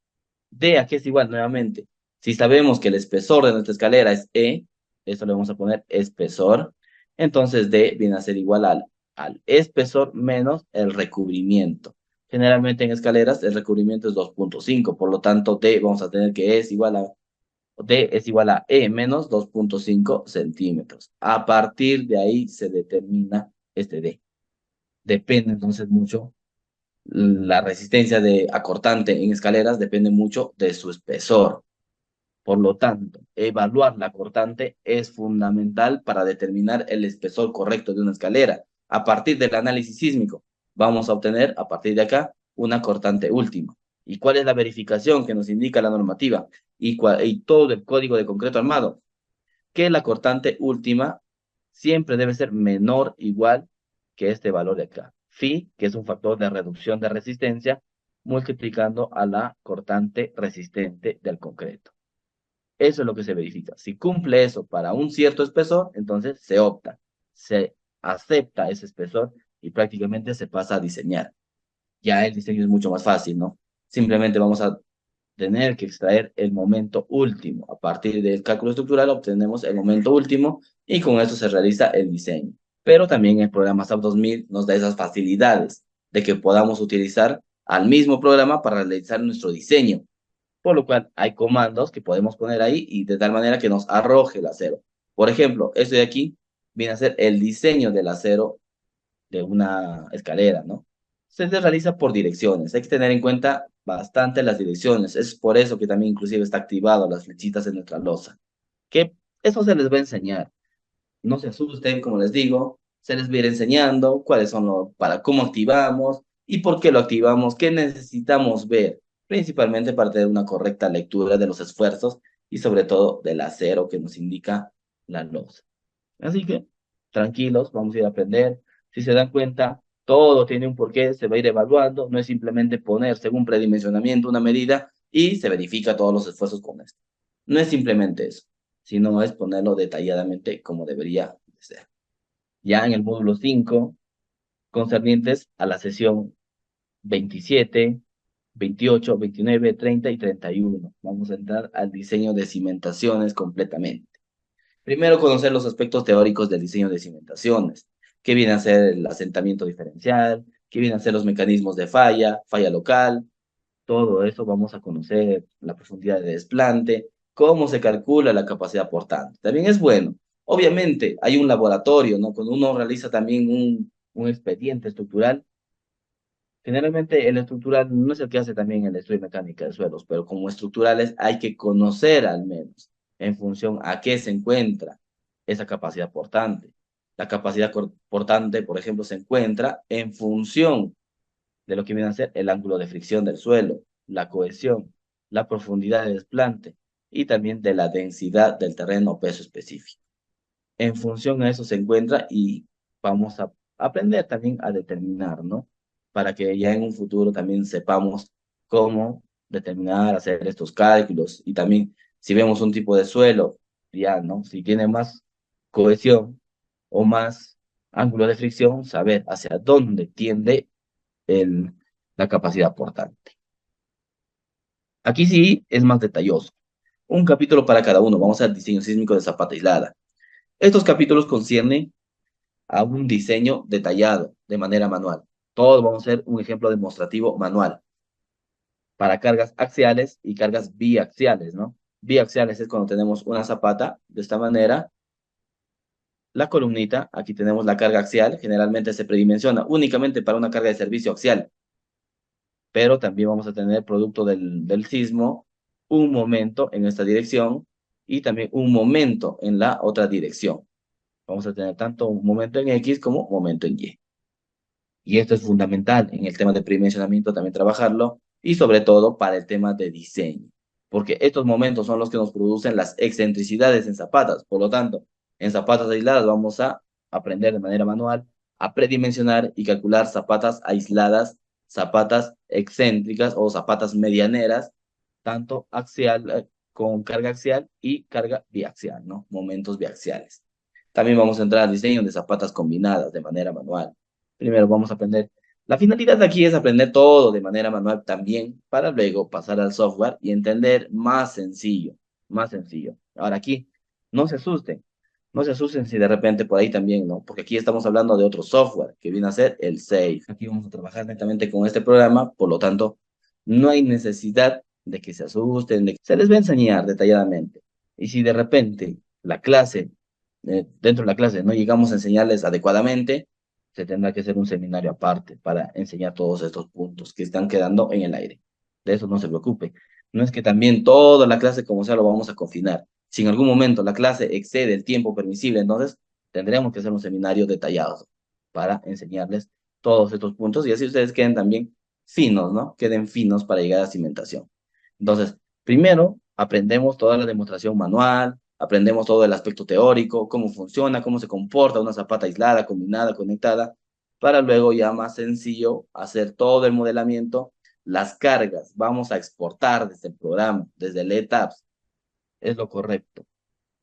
D aquí es igual nuevamente. Si sabemos que el espesor de nuestra escalera es E, esto le vamos a poner espesor, entonces D viene a ser igual al espesor menos el recubrimiento. Generalmente en escaleras el recubrimiento es 2.5, por lo tanto D vamos a tener que D es igual a E menos 2.5 centímetros. A partir de ahí se determina este D. Depende entonces mucho, la resistencia de acortante en escaleras depende mucho de su espesor. Por lo tanto, evaluar la cortante es fundamental para determinar el espesor correcto de una escalera. A partir del análisis sísmico, vamos a obtener, a partir de acá, una cortante última. ¿Y cuál es la verificación que nos indica la normativa? Y todo el código de concreto armado. Que la cortante última siempre debe ser menor o igual que este valor de acá. Phi, que es un factor de reducción de resistencia, multiplicando a la cortante resistente del concreto. Eso es lo que se verifica. Si cumple eso para un cierto espesor, entonces se opta, se acepta ese espesor y prácticamente se pasa a diseñar. Ya el diseño es mucho más fácil, ¿no? Simplemente vamos a tener que extraer el momento último. A partir del cálculo estructural obtenemos el momento último y con esto se realiza el diseño. Pero también el programa SAP 2000 nos da esas facilidades de que podamos utilizar al mismo programa para realizar nuestro diseño, por lo cual hay comandos que podemos poner ahí y de tal manera que nos arroje el acero. Por ejemplo, esto de aquí viene a ser el diseño del acero de una escalera, ¿no? Se realiza por direcciones. Hay que tener en cuenta bastante las direcciones. Es por eso que también inclusive está activado las flechitas en nuestra losa. Que eso se les va a enseñar. No se asusten, como les digo, se les va a ir enseñando cuáles son para cómo activamos y por qué lo activamos, qué necesitamos ver, principalmente para tener una correcta lectura de los esfuerzos y sobre todo del acero que nos indica la losa. Así que tranquilos, vamos a ir a aprender. Si se dan cuenta, todo tiene un porqué, se va a ir evaluando, no es simplemente poner según predimensionamiento una medida y se verifica todos los esfuerzos con esto. No es simplemente eso, sino es ponerlo detalladamente como debería ser. Ya en el módulo 5, concernientes a la sesión 27, 28, 29, 30 y 31. Vamos a entrar al diseño de cimentaciones completamente. Primero, conocer los aspectos teóricos del diseño de cimentaciones, qué viene a ser el asentamiento diferencial, qué viene a ser los mecanismos de falla, falla local, todo eso vamos a conocer, la profundidad de desplante, cómo se calcula la capacidad portante. También es bueno. Obviamente, hay un laboratorio, ¿no? Cuando uno realiza también un expediente estructural, generalmente el estructural no es el que hace también el estudio de mecánica de suelos, pero como estructurales hay que conocer al menos en función a qué se encuentra esa capacidad portante. La capacidad portante, por ejemplo, se encuentra en función de lo que viene a ser el ángulo de fricción del suelo, la cohesión, la profundidad de desplante y también de la densidad del terreno o peso específico. En función a eso se encuentra y vamos a aprender también a determinar, ¿no? Para que ya en un futuro también sepamos cómo determinar, hacer estos cálculos y también si vemos un tipo de suelo, ya, ¿no? Si tiene más cohesión o más ángulo de fricción, saber hacia dónde tiende la capacidad portante. Aquí sí es más detalloso. Un capítulo para cada uno. Vamos al diseño sísmico de zapata aislada. Estos capítulos conciernen a un diseño detallado de manera manual. Todos vamos a hacer un ejemplo demostrativo manual para cargas axiales y cargas biaxiales, ¿no? Biaxiales es cuando tenemos una zapata de esta manera. La columnita, aquí tenemos la carga axial, generalmente se predimensiona únicamente para una carga de servicio axial. pero también vamos a tener producto del sismo un momento en esta dirección y también un momento en la otra dirección. Vamos a tener tanto un momento en X como un momento en Y. Y esto es fundamental en el tema de predimensionamiento también trabajarlo y sobre todo para el tema de diseño, porque estos momentos son los que nos producen las excentricidades en zapatas. Por lo tanto, en zapatas aisladas vamos a aprender de manera manual a predimensionar y calcular zapatas aisladas, zapatas excéntricas o zapatas medianeras, tanto axial, con carga axial y carga biaxial, ¿no? Momentos biaxiales. También vamos a entrar al diseño de zapatas combinadas de manera manual. Primero vamos a aprender. La finalidad de aquí es aprender todo de manera manual también para luego pasar al software y entender más sencillo, más sencillo. Ahora aquí, no se asusten, no se asusten si de repente por ahí también, ¿no? Porque aquí estamos hablando de otro software que viene a ser el SAFE. Aquí vamos a trabajar netamente con este programa, por lo tanto, no hay necesidad de que se asusten, de que se les va a enseñar detalladamente. Y si de repente la clase, dentro de la clase, no llegamos a enseñarles adecuadamente, se tendrá que hacer un seminario aparte para enseñar todos estos puntos que están quedando en el aire. De eso no se preocupe. No es que también toda la clase como sea lo vamos a confinar. Si en algún momento la clase excede el tiempo permisible, entonces tendremos que hacer un seminario detallado para enseñarles todos estos puntos y así ustedes queden también finos, ¿no? Queden finos para llegar a cimentación. Entonces, primero aprendemos toda la demostración manual, aprendemos todo el aspecto teórico, cómo funciona, cómo se comporta una zapata aislada, combinada, conectada, para luego ya más sencillo hacer todo el modelamiento, las cargas, vamos a exportar desde el programa, desde el ETABS, es lo correcto.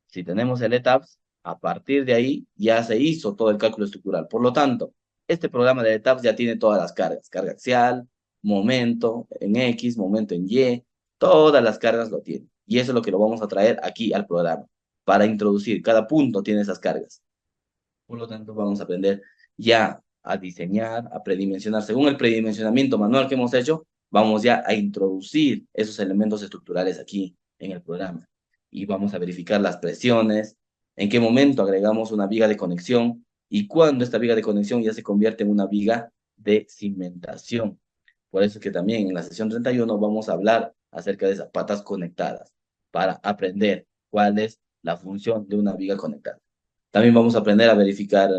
Si tenemos el ETABS, a partir de ahí ya se hizo todo el cálculo estructural. Por lo tanto, este programa de ETABS ya tiene todas las cargas, carga axial, momento en X, momento en Y, todas las cargas lo tiene. Y eso es lo que lo vamos a traer aquí al programa, para introducir. Cada punto tiene esas cargas. Por lo tanto, vamos a aprender ya a diseñar, a predimensionar. Según el predimensionamiento manual que hemos hecho, vamos ya a introducir esos elementos estructurales aquí en el programa. Y vamos a verificar las presiones, en qué momento agregamos una viga de conexión y cuándo esta viga de conexión ya se convierte en una viga de cimentación. Por eso es que también en la sesión 31 vamos a hablar acerca de zapatas conectadas para aprender cuál es la función de una viga conectada. También vamos a aprender a verificar,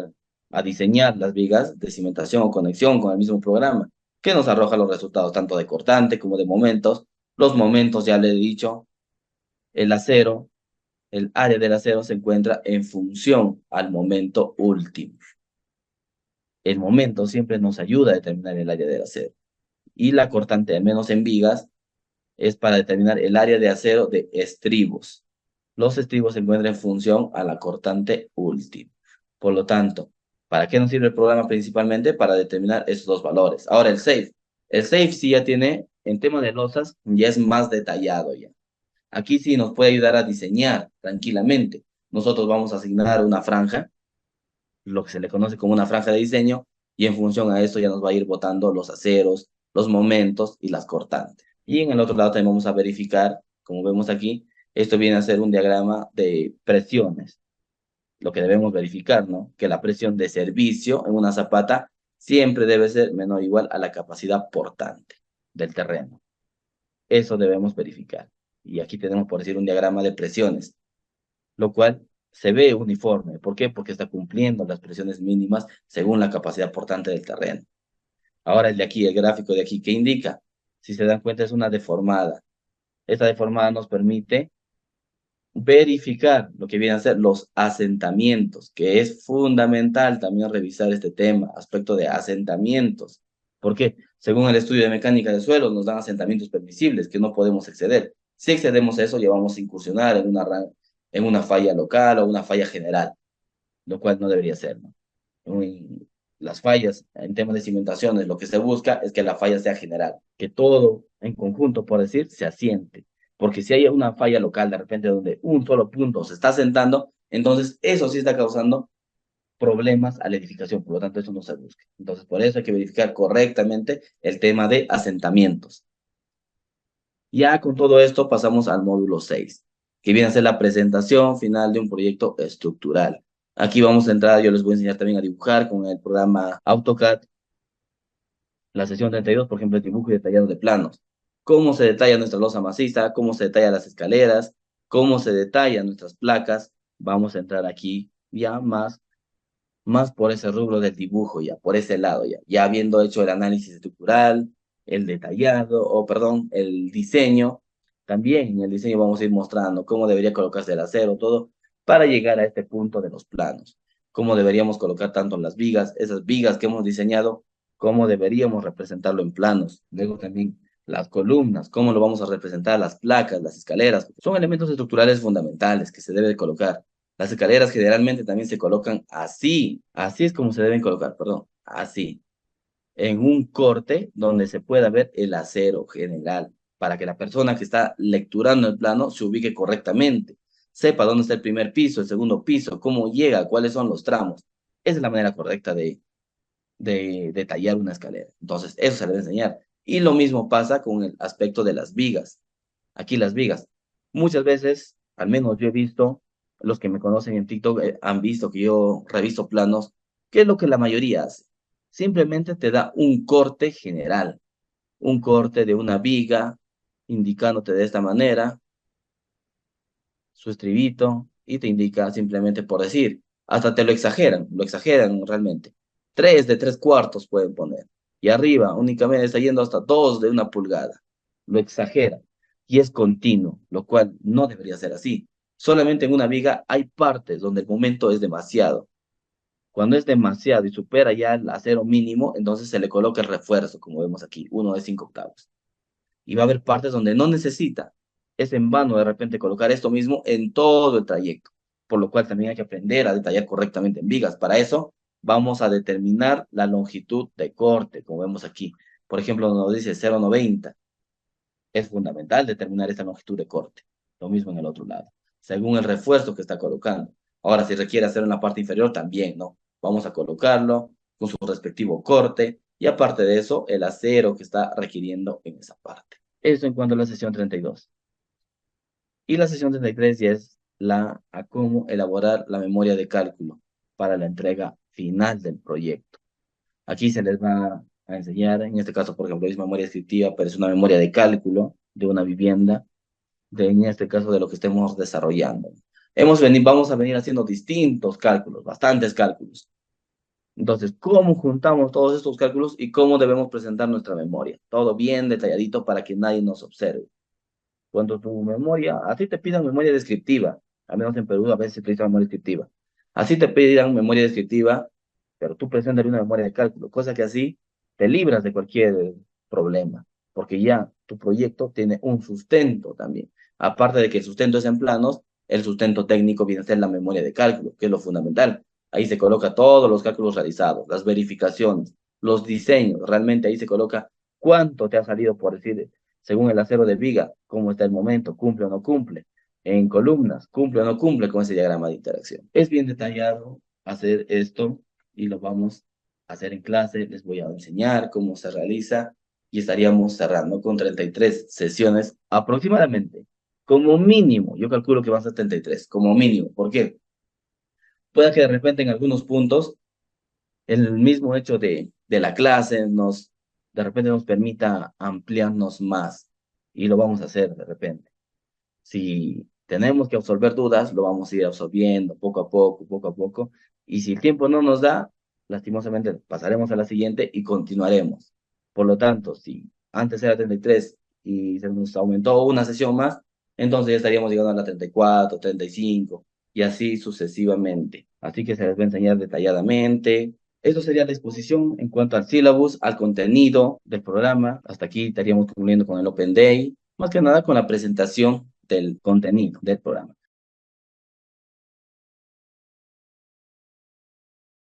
a diseñar las vigas de cimentación o conexión con el mismo programa, que nos arroja los resultados tanto de cortante como de momentos. Los momentos, ya le he dicho, el acero, el área del acero se encuentra en función al momento último. El momento siempre nos ayuda a determinar el área del acero. Y la cortante, al menos en vigas, es para determinar el área de acero de estribos. Los estribos se encuentran en función a la cortante última. Por lo tanto, ¿para qué nos sirve el programa principalmente? Para determinar esos dos valores. Ahora, el SAFE. El SAFE sí ya tiene, en tema de losas, ya es más detallado ya. Aquí sí nos puede ayudar a diseñar tranquilamente. Nosotros vamos a asignar una franja, lo que se le conoce como una franja de diseño, y en función a esto ya nos va a ir botando los aceros, los momentos y las cortantes. Y en el otro lado también vamos a verificar, como vemos aquí, esto viene a ser un diagrama de presiones. Lo que debemos verificar, ¿no? Que la presión de servicio en una zapata siempre debe ser menor o igual a la capacidad portante del terreno. Eso debemos verificar. Y aquí tenemos, por decir, un diagrama de presiones, lo cual se ve uniforme. ¿Por qué? Porque está cumpliendo las presiones mínimas según la capacidad portante del terreno. Ahora el de aquí, el gráfico de aquí, ¿qué indica? Si se dan cuenta, es una deformada. Esta deformada nos permite verificar lo que vienen a ser los asentamientos, que es fundamental también revisar este tema, aspecto de asentamientos. Porque según el estudio de mecánica de suelos, nos dan asentamientos permisibles que no podemos exceder. Si excedemos eso, ya vamos a incursionar en una falla local o una falla general, lo cual no debería ser, ¿no? Las fallas en temas de cimentaciones, lo que se busca es que la falla sea general, que todo en conjunto, por decir, se asiente. Porque si hay una falla local de repente donde un solo punto se está asentando, entonces eso sí está causando problemas a la edificación, por lo tanto eso no se busca. Entonces por eso hay que verificar correctamente el tema de asentamientos. Ya con todo esto pasamos al módulo 6, que viene a ser la presentación final de un proyecto estructural. Aquí vamos a entrar, yo les voy a enseñar también a dibujar con el programa AutoCAD. La sesión 32, por ejemplo, el dibujo y detallado de planos. Cómo se detalla nuestra losa maciza, cómo se detallan las escaleras, cómo se detallan nuestras placas. Vamos a entrar aquí ya más por ese rubro del dibujo, ya, por ese lado, ya habiendo hecho el análisis estructural, el detallado, o perdón, el diseño, también en el diseño vamos a ir mostrando cómo debería colocarse el acero, todo, para llegar a este punto de los planos, cómo deberíamos colocar tanto las vigas, esas vigas que hemos diseñado, cómo deberíamos representarlo en planos, luego también las columnas, cómo lo vamos a representar, las placas, las escaleras, son elementos estructurales fundamentales que se debe colocar. Las escaleras generalmente también se colocan así es como se deben colocar, perdón, así, en un corte donde se pueda ver el acero general, para que la persona que está lecturando el plano se ubique correctamente, sepa dónde está el primer piso, el segundo piso, cómo llega, cuáles son los tramos. Esa es la manera correcta de detallar una escalera. Entonces, eso se le debe enseñar. Y lo mismo pasa con el aspecto de las vigas. Aquí las vigas. Muchas veces, al menos yo he visto, los que me conocen en TikTok han visto que yo reviso planos. ¿Qué es lo que la mayoría hace? Simplemente te da un corte general, un corte de una viga, indicándote de esta manera su estribito y te indica simplemente por decir. Hasta te lo exageran realmente. 3 de 3 cuartos pueden poner. Y arriba únicamente está yendo hasta 2 de 1 pulgada. Lo exageran. Y es continuo, lo cual no debería ser así. Solamente en una viga hay partes donde el momento es demasiado. Cuando es demasiado y supera ya el acero mínimo, entonces se le coloca el refuerzo, como vemos aquí, 1 de 5 octavos. Y va a haber partes donde no necesita. Es en vano de repente colocar esto mismo en todo el trayecto, por lo cual también hay que aprender a detallar correctamente en vigas. Para eso vamos a determinar la longitud de corte, como vemos aquí. Por ejemplo, nos dice 0,90. Es fundamental determinar esta longitud de corte. Lo mismo en el otro lado, según el refuerzo que está colocando. Ahora, si requiere hacer en la parte inferior, también, ¿no? Vamos a colocarlo con su respectivo corte y aparte de eso, el acero que está requiriendo en esa parte. Eso en cuanto a la sesión 32. Y la sesión 33 ya es a cómo elaborar la memoria de cálculo para la entrega final del proyecto. Aquí se les va a enseñar, en este caso, por ejemplo, es memoria descriptiva, pero es una memoria de cálculo de una vivienda, en este caso de lo que estemos desarrollando. Vamos a venir haciendo distintos cálculos, bastantes cálculos. Entonces, ¿cómo juntamos todos estos cálculos y cómo debemos presentar nuestra memoria? Todo bien detalladito para que nadie nos observe. Cuando tu memoria, así te pidan memoria descriptiva, al menos en Perú a veces se utiliza memoria descriptiva. Así te pidan memoria descriptiva, pero tú presentas una memoria de cálculo, cosa que así te libras de cualquier problema, porque ya tu proyecto tiene un sustento también. Aparte de que el sustento es en planos, el sustento técnico viene a ser la memoria de cálculo, que es lo fundamental. Ahí se coloca todos los cálculos realizados, las verificaciones, los diseños, realmente ahí se coloca cuánto te ha salido, por decir, según el acero de viga, cómo está el momento, cumple o no cumple. En columnas, cumple o no cumple con ese diagrama de interacción. Es bien detallado hacer esto y lo vamos a hacer en clase. Les voy a enseñar cómo se realiza y estaríamos cerrando con 33 sesiones aproximadamente. Como mínimo, yo calculo que van a ser 33, como mínimo. ¿Por qué? Puede que de repente en algunos puntos el mismo hecho de la clase de repente nos permita ampliarnos más y lo vamos a hacer de repente. Si tenemos que absorber dudas, lo vamos a ir absorbiendo poco a poco, poco a poco. Y si el tiempo no nos da, lastimosamente pasaremos a la siguiente y continuaremos. Por lo tanto, si antes era 33 y se nos aumentó una sesión más, entonces ya estaríamos llegando a la 34, 35 y así sucesivamente. Así que se les va a enseñar detalladamente. Esto sería la exposición en cuanto al sílabus, al contenido del programa. Hasta aquí estaríamos concluyendo con el Open Day, más que nada con la presentación del contenido del programa.